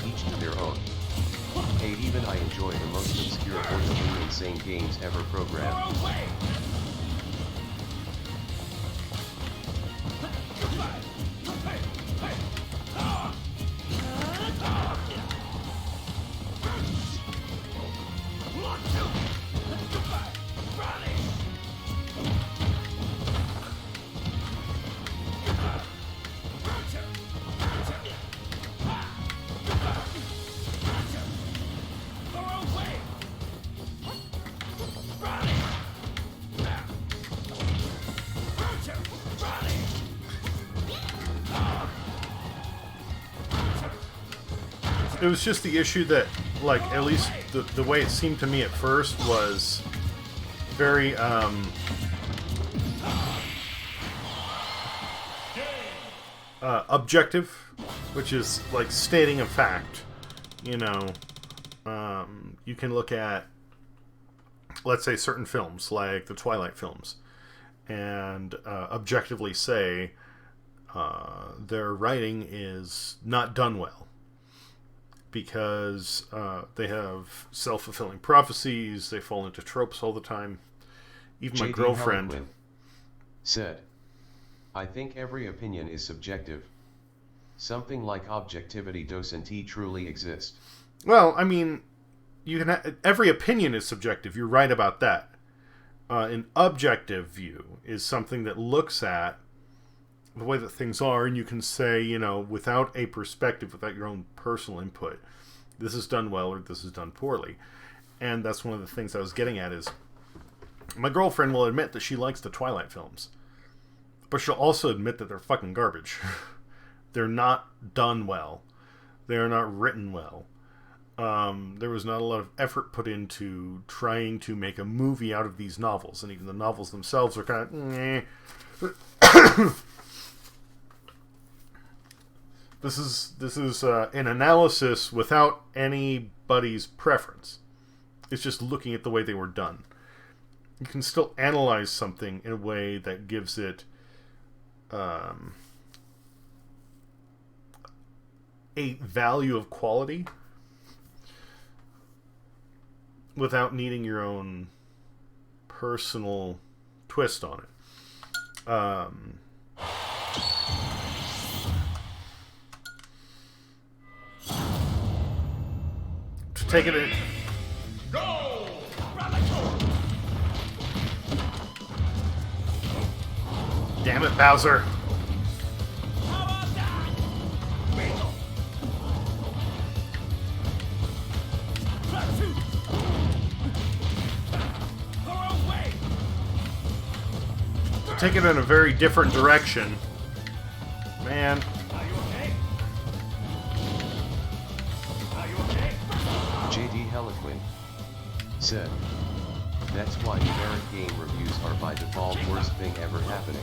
each to their own. Hey, even I enjoy the most obscure or totally insane games ever programmed." It was just the issue that, like, at least the way it seemed to me at first was very, objective, which is, like, stating a fact. You know, you can look at, let's say, certain films, like the Twilight films, and objectively say their writing is not done well. Because they have self-fulfilling prophecies, they fall into tropes all the time. Even my girlfriend said, I think every opinion is subjective. Something like objectivity doesn't truly exist. Well, I mean, you can every opinion is subjective. You're right about that. An objective view is something that looks at the way that things are, and you can say, you know, without a perspective, without your own personal input, this is done well or this is done poorly. And that's one of the things I was getting at is, my girlfriend will admit that she likes the Twilight films, but she'll also admit that they're fucking garbage. They're not done well. They're not written well. There was not a lot of effort put into trying to make a movie out of these novels, and even the novels themselves are kind of This is an analysis without anybody's preference. It's just looking at the way they were done. You can still analyze something in a way that gives it a value of quality without needing your own personal twist on it. Take it in. Go! Damn it, Bowser. Take it in a very different direction. Man. JD Heliquin said, that's why numeric game reviews are by default worst thing ever happening.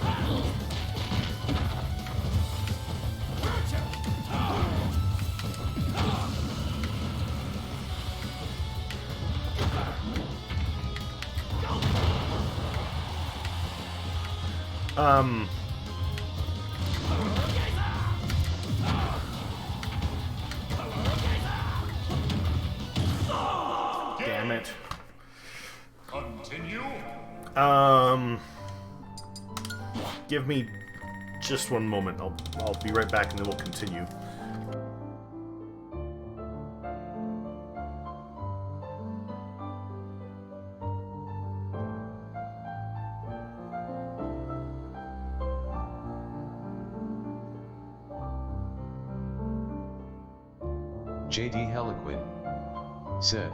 Damn it. Continue. Give me just one moment. I'll be right back and then we'll continue. JD Heliquin said,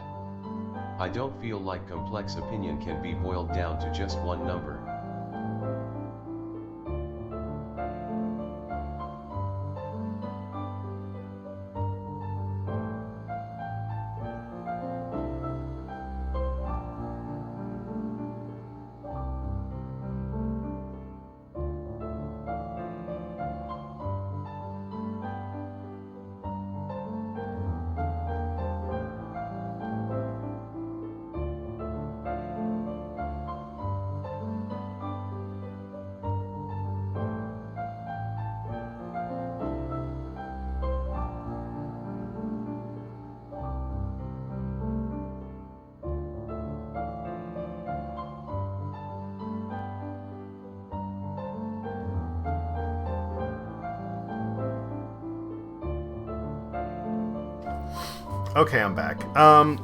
I don't feel like complex opinion can be boiled down to just one number. Okay, I'm back.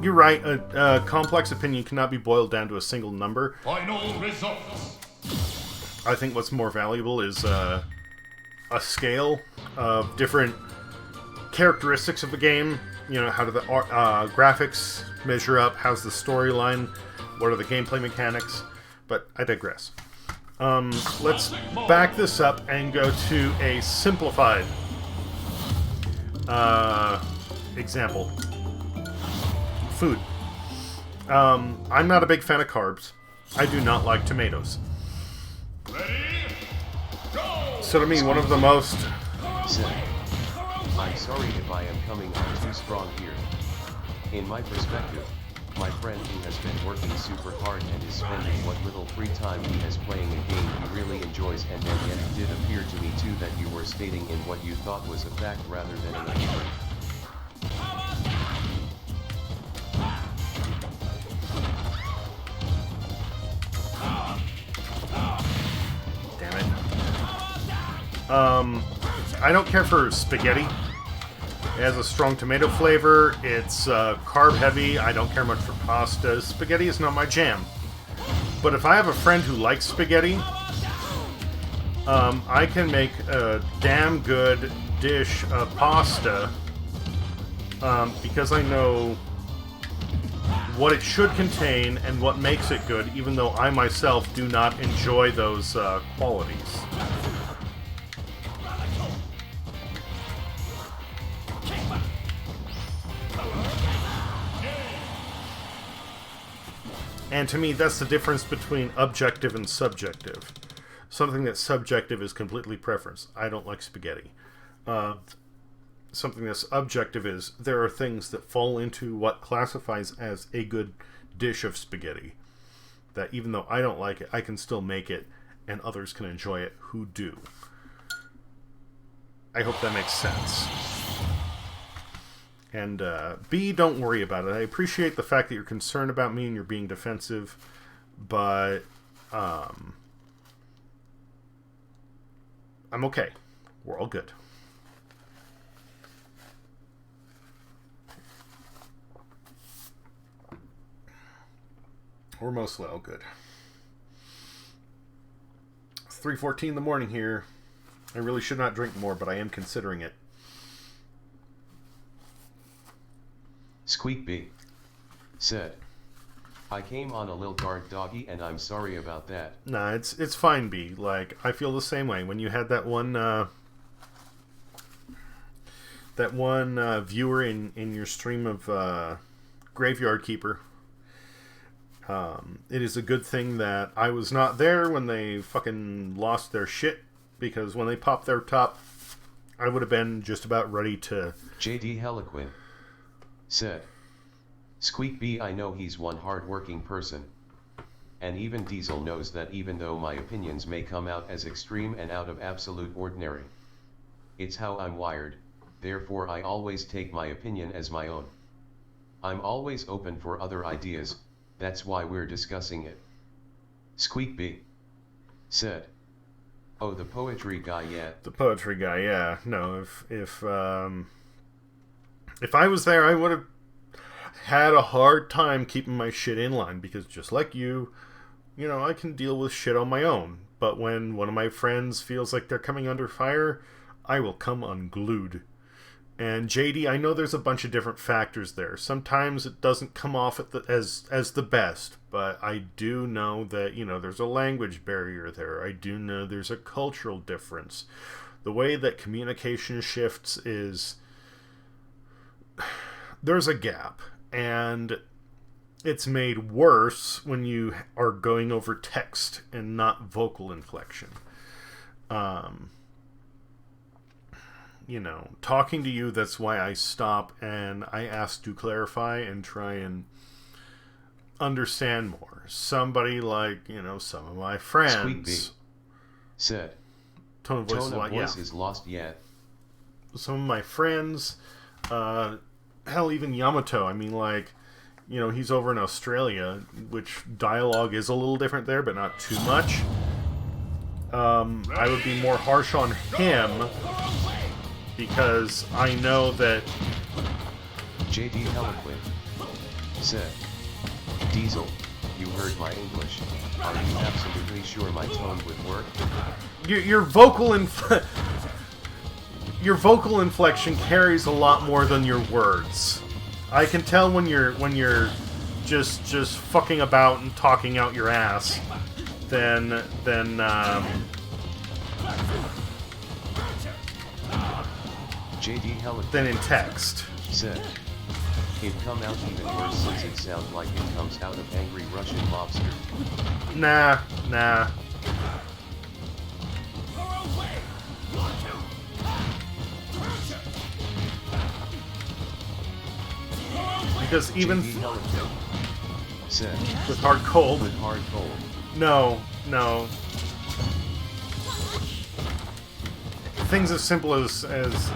You're right. A complex opinion cannot be boiled down to a single number. Final results. I think what's more valuable is a scale of different characteristics of the game. You know, how do the graphics measure up? How's the storyline? What are the gameplay mechanics? But I digress. Let's back this up and go to a simplified example. Food. I'm not a big fan of carbs. I do not like tomatoes. Ready? Go! So to me, one of the most... Said, I'm sorry if I am coming on too strong here. In my perspective, my friend who has been working super hard and is spending what little free time he has playing a game he really enjoys, and then yet it did appear to me too that you were stating in what you thought was a fact rather than an opinion. Damn it. I don't care for spaghetti. It has a strong tomato flavor. It's carb heavy. I don't care much for pasta. Spaghetti is not my jam. But if I have a friend who likes spaghetti, I can make a damn good dish of pasta because I know what it should contain and what makes it good, even though I myself do not enjoy those qualities. And to me, that's the difference between objective and subjective. Something that's subjective is completely preference. I don't like spaghetti. Something that's objective is there are things that fall into what classifies as a good dish of spaghetti. That even though I don't like it, I can still make it, and others can enjoy it who do. I hope that makes sense. And B, don't worry about it. I appreciate the fact that you're concerned about me and you're being defensive, but I'm okay. We're all good. We're mostly all good. It's 3:14 in the morning here. I really should not drink more, but I am considering it. Squeak B said, I came on a little guard doggy and I'm sorry about that. Nah, it's fine, B. Like, I feel the same way. When you had that one viewer in your stream of Graveyard Keeper, it is a good thing that I was not there when they fucking lost their shit, because when they popped their top, I would have been just about ready to... JD Heliquin said, Squeak B, I know he's one hard-working person. And even Diesel knows that even though my opinions may come out as extreme and out of absolute ordinary, it's how I'm wired, therefore I always take my opinion as my own. I'm always open for other ideas, that's why we're discussing it. Squeak B said, oh, the poetry guy, yeah. The poetry guy, yeah. No, if I was there, I would have had a hard time keeping my shit in line, because just like you know, I can deal with shit on my own. But when one of my friends feels like they're coming under fire, I will come unglued. And JD, I know there's a bunch of different factors there. Sometimes it doesn't come off as the best, but I do know that, you know, there's a language barrier there. I do know there's a cultural difference. The way that communication shifts is... there's a gap, and it's made worse when you are going over text and not vocal inflection. You know, talking to you, that's why I stop and I ask to clarify and try and understand more. Somebody like, you know, some of my friends... Squeak B said, tone of voice is lost yet. Some of my friends, hell, even Yamato, I mean, like, you know, he's over in Australia, which dialogue is a little different there, but not too much. I would be more harsh on him, because I know that... JD Heliquin said, Diesel, you heard my English. Are you absolutely sure my tone would work? Your vocal your vocal inflection carries a lot more than your words. I can tell when you're just fucking about and talking out your ass than JD Heliquin in text. said. It come out even worse since it sounds like it comes out of angry Russian mobster. Nah, nah. Because even JD Helico said. with hard cold, With hard cold. no. Things as simple as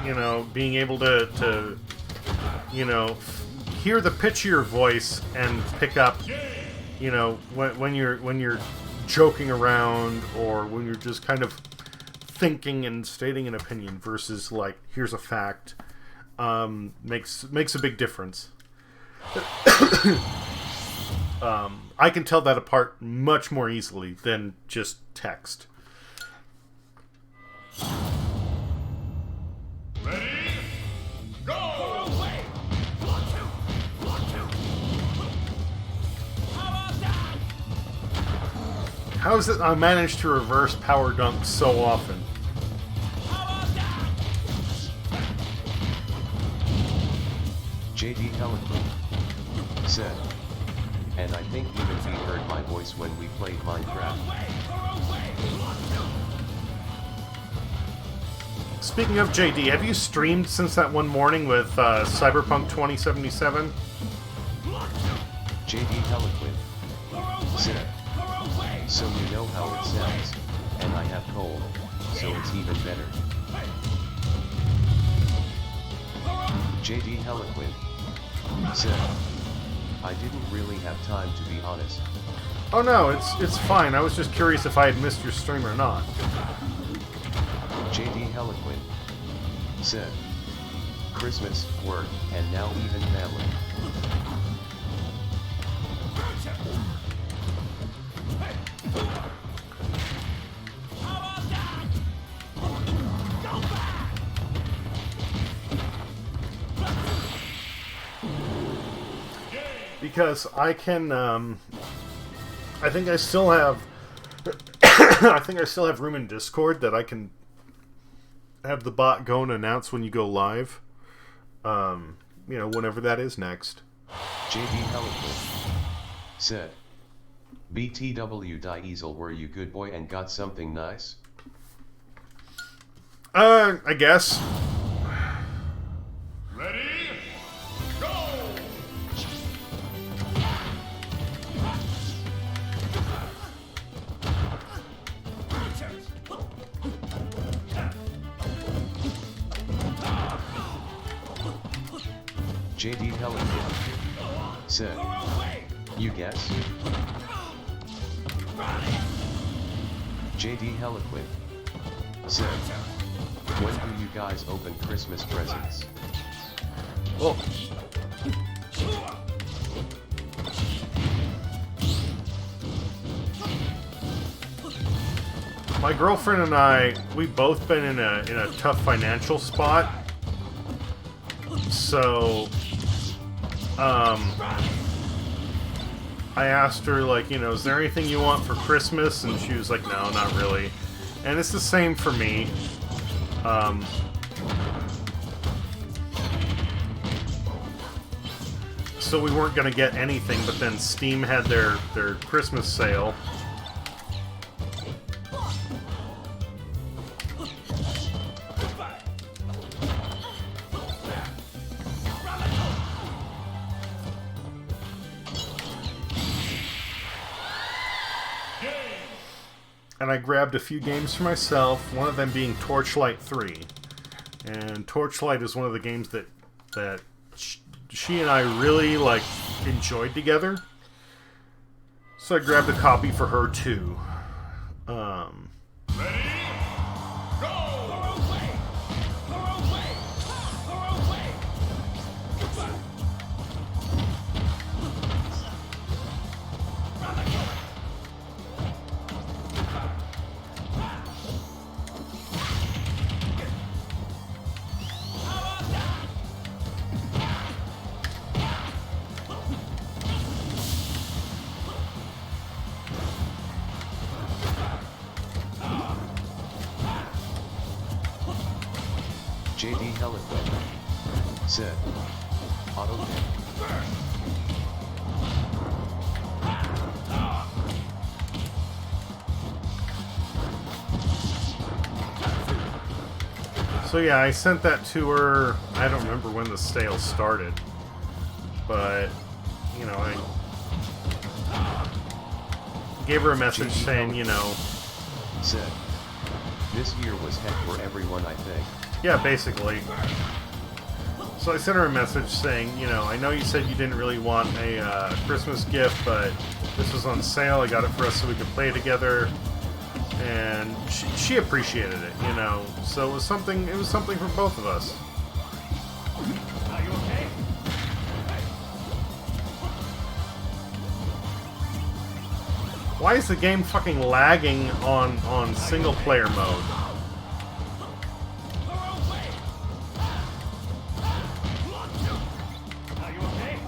you know, being able to you know, hear the pitch of your voice and pick up, you know, when you're joking around or when you're just kind of thinking and stating an opinion versus like here's a fact, makes a big difference. I can tell that apart much more easily than just text. Ready? Go! How is it I managed to reverse power dunk so often? JD Helico said. And I think even he heard my voice when we played Minecraft. Speaking of JD, have you streamed since that one morning with Cyberpunk 2077? JD Heliquid said. So you know how it sounds, and I have cold, so it's even better. JD Heliquid said. I didn't really have time to be honest. Oh no, it's fine. I was just curious if I had missed your stream or not. JD Heliquid said. Christmas, work, and now even family. Because I can, I think I still have, I think I still have room in Discord that I can have the bot go and announce when you go live. You know, whenever that is next. JD Heliquid said. BTW Diesel, were you good boy and got something nice? I guess. Ready? Go! JD Heliquid said. You guess? JD Heliquid said. When do you guys open Christmas presents? Well, my girlfriend and I, we've both been in a tough financial spot. So, I asked her, like, you know, is there anything you want for Christmas? And she was like, no, not really. And it's the same for me. So we weren't going to get anything, but then Steam had their Christmas sale. And I grabbed a few games for myself, one of them being Torchlight 3. And Torchlight is one of the games that she and I really, like, enjoyed together. So I grabbed a copy for her, too. Ready? Go! JD Heliquid said. Auto hit. So yeah, I sent that to her. I don't remember when the sale started, but you know, I gave her a message saying, you know, Said, this year was heck for everyone, I think. yeah, basically. So I sent her a message saying, you know, I know you said you didn't really want a Christmas gift, but this was on sale. I got it for us so we could play together, and she appreciated it, you know. So it was something for both of us. Are you okay? Why is the game fucking lagging on single player mode? Are you okay?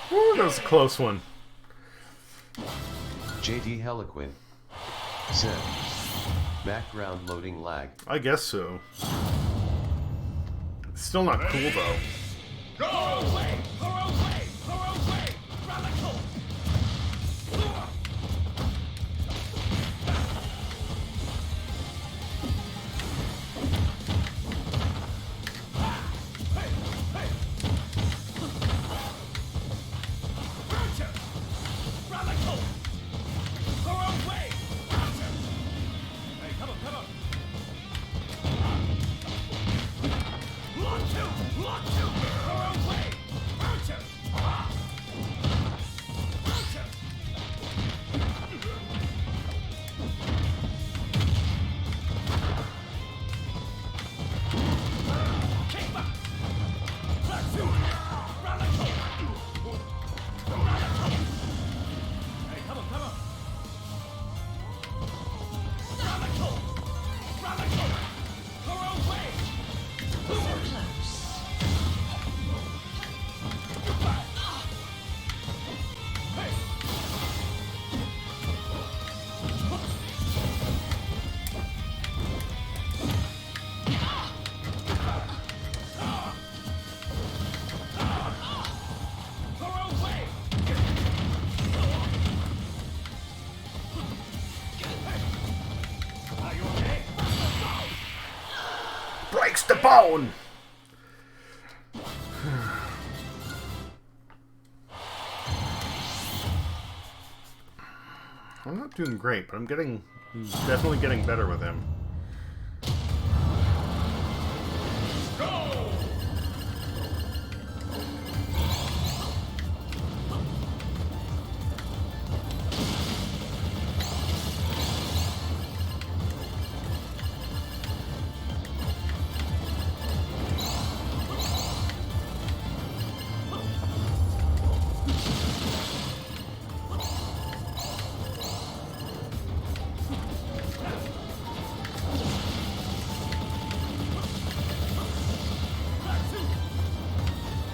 Woo, that was a close one. JD Heliquin. Said, background loading lag. I guess so. It's still not cool though. Go! Hey, come on, come on. Hey, come on, come on. Are you okay? Breaks the bone! I'm not doing great, but I'm definitely getting better with him.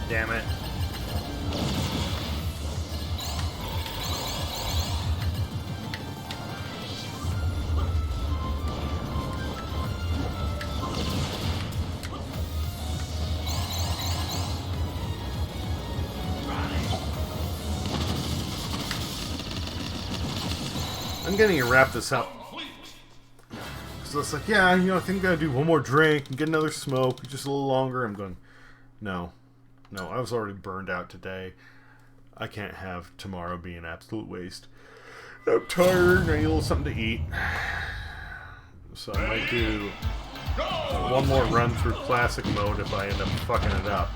Damn it. I'm getting to wrap this up. So it's like, yeah, you know, I think I gotta do one more drink and get another smoke, just a little longer. I'm going, no. No, I was already burned out today. I can't have tomorrow be an absolute waste. I'm tired and I need a little something to eat. So I might do one more run through classic mode if I end up fucking it up.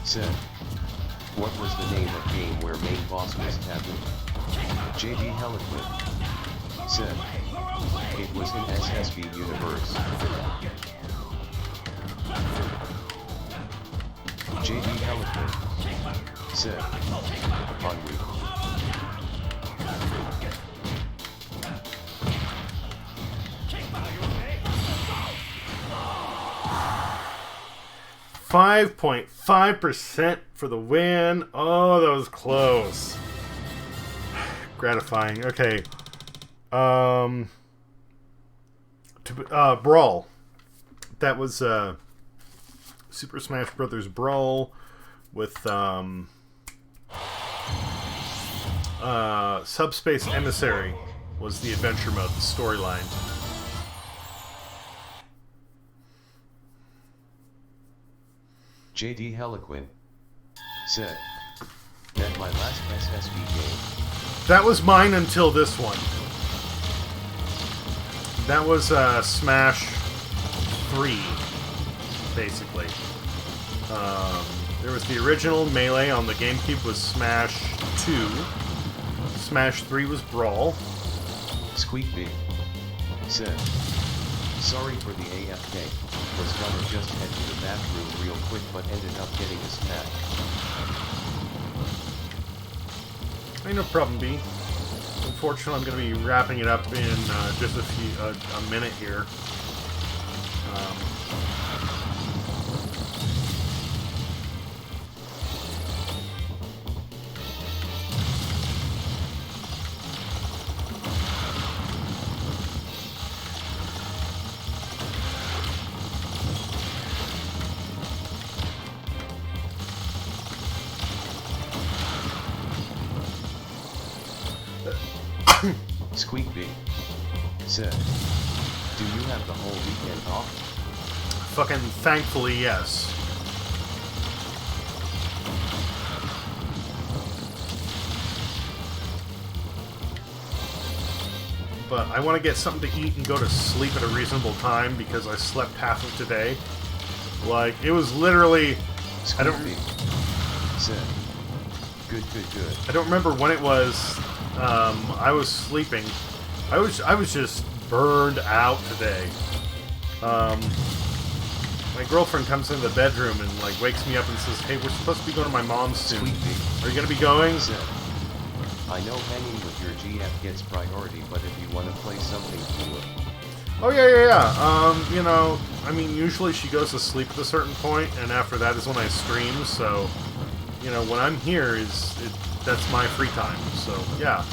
Said. What was the name of game where main boss was taboo? JD Heliquid. Said. It was in SSB universe. JD Heliquid. Said. Hungry. $5.5% for the win. Oh, that was close. Gratifying. Okay. Brawl. That was Super Smash Brothers Brawl with Subspace Emissary was the adventure mode, the storyline. JD Heliquin said that my last SSB game. That was mine until this one. That was Smash 3, basically. There was the original Melee on the GameCube was Smash 2. Smash 3 was Brawl. Squeak B said, sorry for the AFK. Was gonna just head to the bathroom real quick but ended up getting a snack. Ain't no problem, B. Unfortunately, I'm going to be wrapping it up in just a minute here. Squeak B said, do you have the whole weekend off? Fucking thankfully, yes. But I want to get something to eat and go to sleep at a reasonable time because I slept half of today. Like, it was literally... Squeak I don't... B said, good. I don't remember when it was. I was sleeping. I was just burned out today. My girlfriend comes into the bedroom and like wakes me up and says, "Hey, we're supposed to be going to my mom's soon. Are you gonna be going?" Said, I know hanging with your GF gets priority, but if you want to play something cooler. Oh yeah. You know, I mean, usually she goes to sleep at a certain point, and after that is when I stream. So, you know, when I'm here that's my free time. So yeah.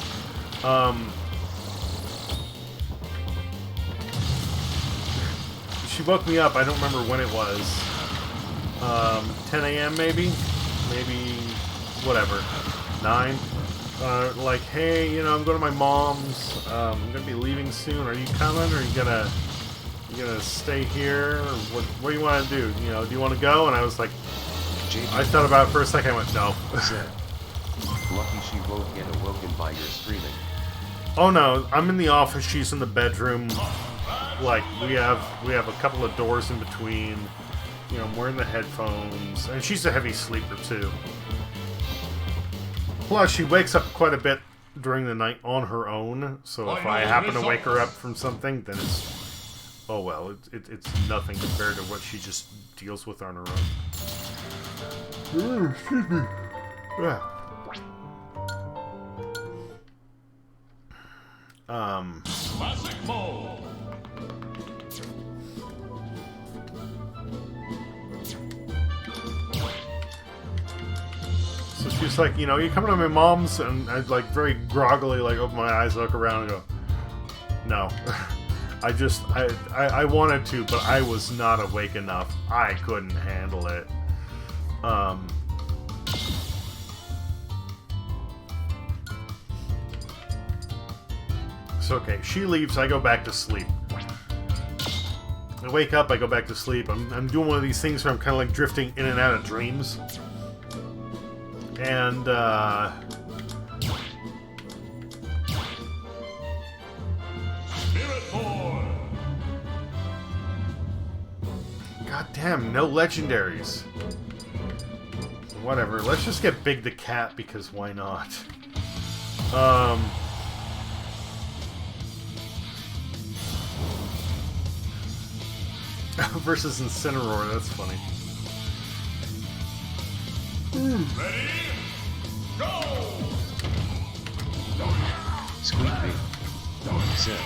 She woke me up. I don't remember when it was. 10 a.m. maybe, whatever. 9. Like, hey, you know, I'm going to my mom's. I'm gonna be leaving soon. Are you coming? Or are you gonna stay here? Or what do you want to do? You know, do you want to go? And I was like, I thought about it for a second. I went, no. Lucky she won't get awoken by your screaming. Oh no, I'm in the office. She's in the bedroom. Like we have a couple of doors in between. You know, I'm wearing the headphones, and she's a heavy sleeper too. Plus, she wakes up quite a bit during the night on her own. So if I happen to wake her up from something, then it's it's nothing compared to what she just deals with on her own. Excuse me. Yeah. Classic mode. So she's like, you know, you coming to my mom's, and I like very groggily like open my eyes, look around, and go, no. I wanted to, but I was not awake enough. I couldn't handle it. So okay, she leaves, I go back to sleep. I wake up, I go back to sleep. I'm doing one of these things where I'm kind of like drifting in and out of dreams. And, Spirit Boy. God damn, no legendaries. whatever. Let's just get Big the Cat, because why not? Versus Incineroar, that's funny. Ready? Go! Squeak Bee said,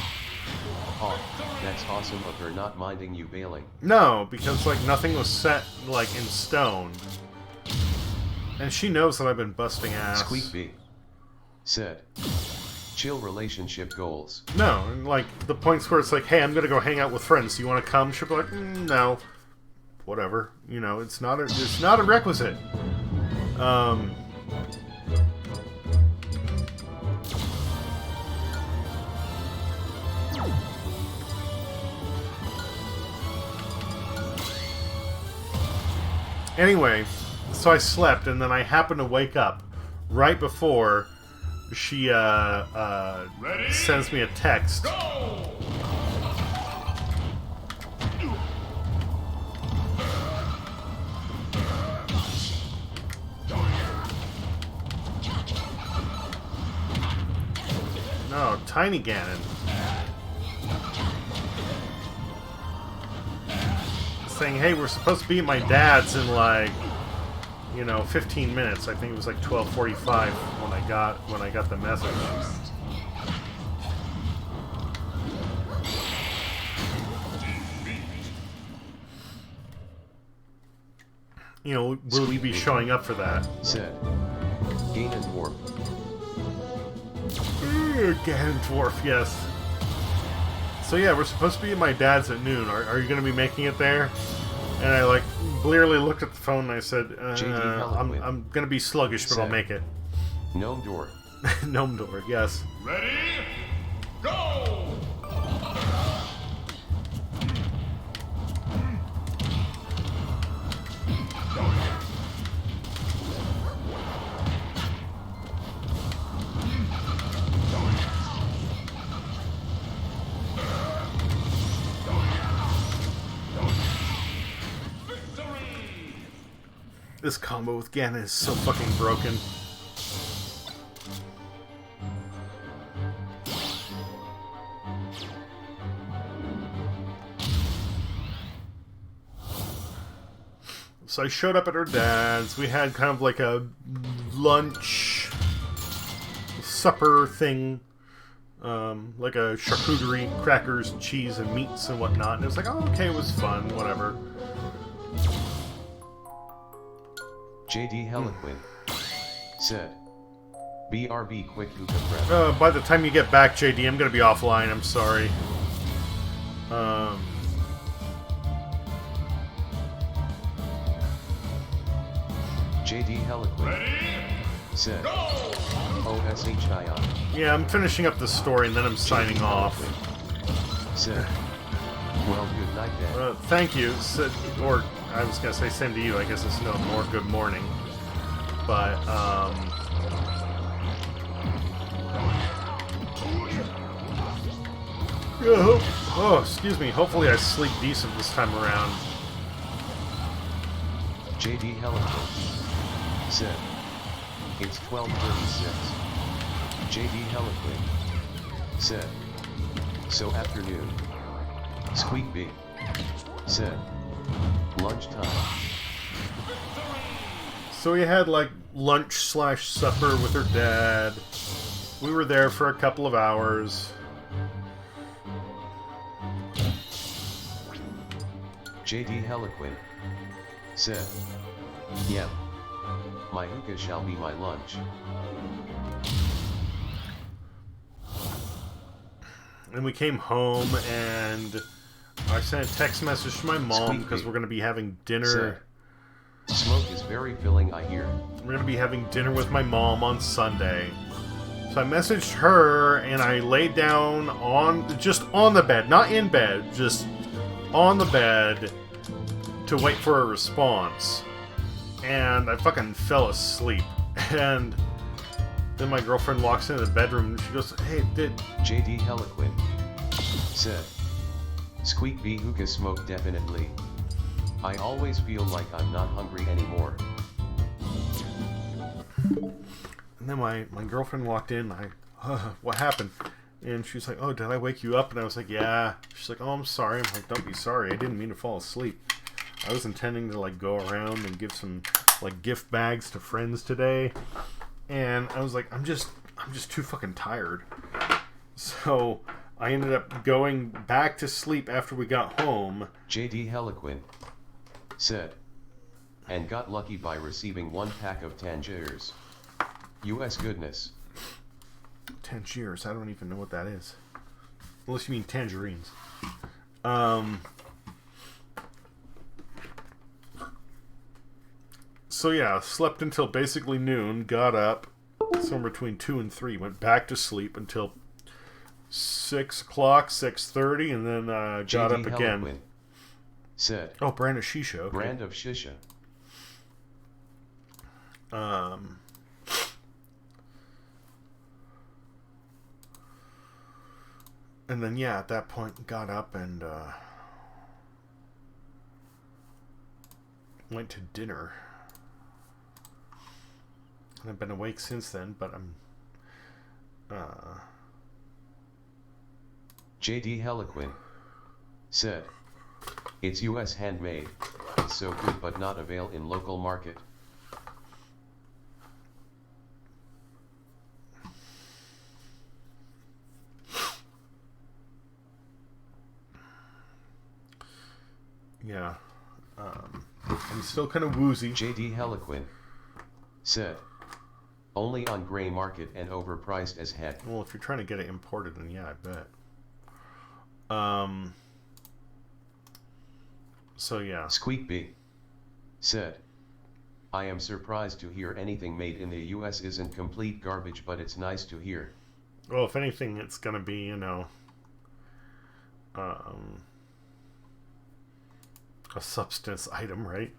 "Oh, that's awesome of her not minding you bailing." No, because like nothing was set like in stone. And she knows that I've been busting ass. Squeak Bee said, "Chill relationship goals." No, and like the points where it's like, hey, I'm gonna go hang out with friends. Do you want to come? She'll be like, no, whatever. You know, it's not a requisite. Anyway, so I slept, and then I happened to wake up right before she sends me a text. Go! No, Tiny Ganon. Saying, hey, we're supposed to be at my dad's in like, you know, 15 minutes. I think it was like 12:45 when I got the message. You know, will you be showing up for that? Said, Ganondorf. Ganondorf, yes. So yeah, we're supposed to be at my dad's at noon. Are you going to be making it there? And I like blearily looked at the phone and I said, I'm going to be sluggish, but I'll make it. Gnome Door. Gnome Door, yes. Ready? Go! This combo with Ganon is so fucking broken. So I showed up at her dad's. We had kind of like a lunch, supper thing. Like a charcuterie, crackers, cheese, and meats and whatnot. And it was like, oh, okay, it was fun, whatever. JD Heliquin said, BRB quick hookah prep. By the time you get back, JD, I'm gonna be offline, I'm sorry. JD Heliquin said, OSHII. Yeah, I'm finishing up the story and then I'm signing off. Said, well, good night then. Thank you. Or, I was gonna say same to you, I guess it's no more good morning. But, oh, excuse me. Hopefully I sleep decent this time around. JD Heliquin said, it's 12:36. JD Heliquin said, so afternoon. Squeak Bee said, lunchtime. So we had like lunch / supper with her dad. We were there for a couple of hours. JD Heliquin said, yeah, my hookah shall be my lunch. And we came home and I sent a text message to my mom because we're going to be having dinner. Smoke is very filling, I hear. We're going to be having dinner with my mom on Sunday. So I messaged her and I laid down just on the bed, not in bed, just on the bed to wait for a response. And I fucking fell asleep. And then my girlfriend walks into the bedroom and she goes, hey, JD Heliquin said, Squeak Bee hookah smoke definitely. I always feel like I'm not hungry anymore. And then my girlfriend walked in. What happened? And she was like, "Oh, did I wake you up?" And I was like, "Yeah." She's like, "Oh, I'm sorry." I'm like, "Don't be sorry. I didn't mean to fall asleep. I was intending to like go around and give some like gift bags to friends today." And I was like, I'm just too fucking tired. So I ended up going back to sleep after we got home. JD Heliquin said, and got lucky by receiving 1 pack of Tangiers. US goodness. Tangiers, I don't even know what that is. Unless you mean tangerines. So yeah, slept until basically noon, got up somewhere between 2 and 3, went back to sleep until 6 o'clock, 6:30, and then got up again. Heliquin said, Oh, brand of shisha. Okay. brand of shisha. And then yeah, at that point got up and went to dinner. And I've been awake since then, but I'm JD Heliquin said, it's US handmade, it's so good but not avail in local market. yeah. I'm still kind of woozy. JD Heliquin said, only on gray market and overpriced as heck. Well, if you're trying to get it imported, then yeah, I bet. So yeah. Squeakby said, I am surprised to hear anything made in the US isn't complete garbage, but it's nice to hear. Well, if anything, it's gonna be, you know, a substance item, right?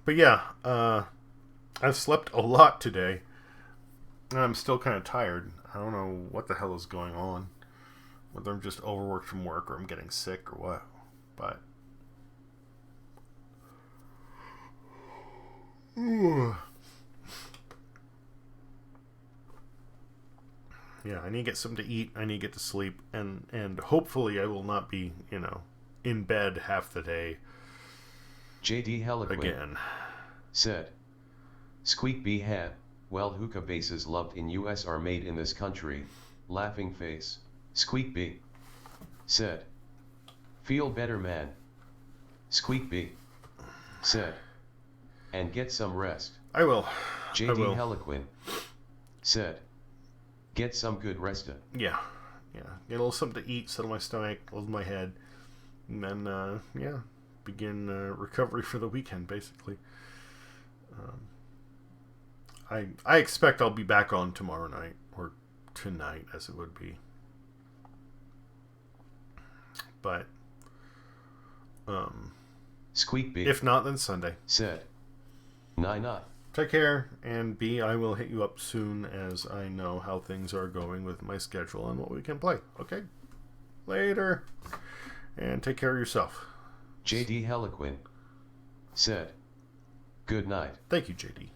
But yeah, I've slept a lot today. And I'm still kind of tired. I don't know what the hell is going on. Whether I'm just overworked from work or I'm getting sick or what. But yeah, I need to get something to eat. I need to get to sleep, and hopefully I will not be, you know, in bed half the day JD Heliquin again. said, Squeakby had, well, hookah bases loved in US are made in this country, laughing face. Squeakby said, feel better, man. Squeakby said, and get some rest. I will. JD I will. Heliquin said, get some good rest. Yeah. Get a little something to eat, settle my stomach, hold my head, and then yeah, begin recovery for the weekend, basically. I expect I'll be back on tomorrow night, or tonight, as it would be. But Squeakby if not, then Sunday. said, not. Take care, and B, I will hit you up soon as I know how things are going with my schedule and what we can play. Okay? Later. And take care of yourself. JD Heliquin said, good night. Thank you, JD.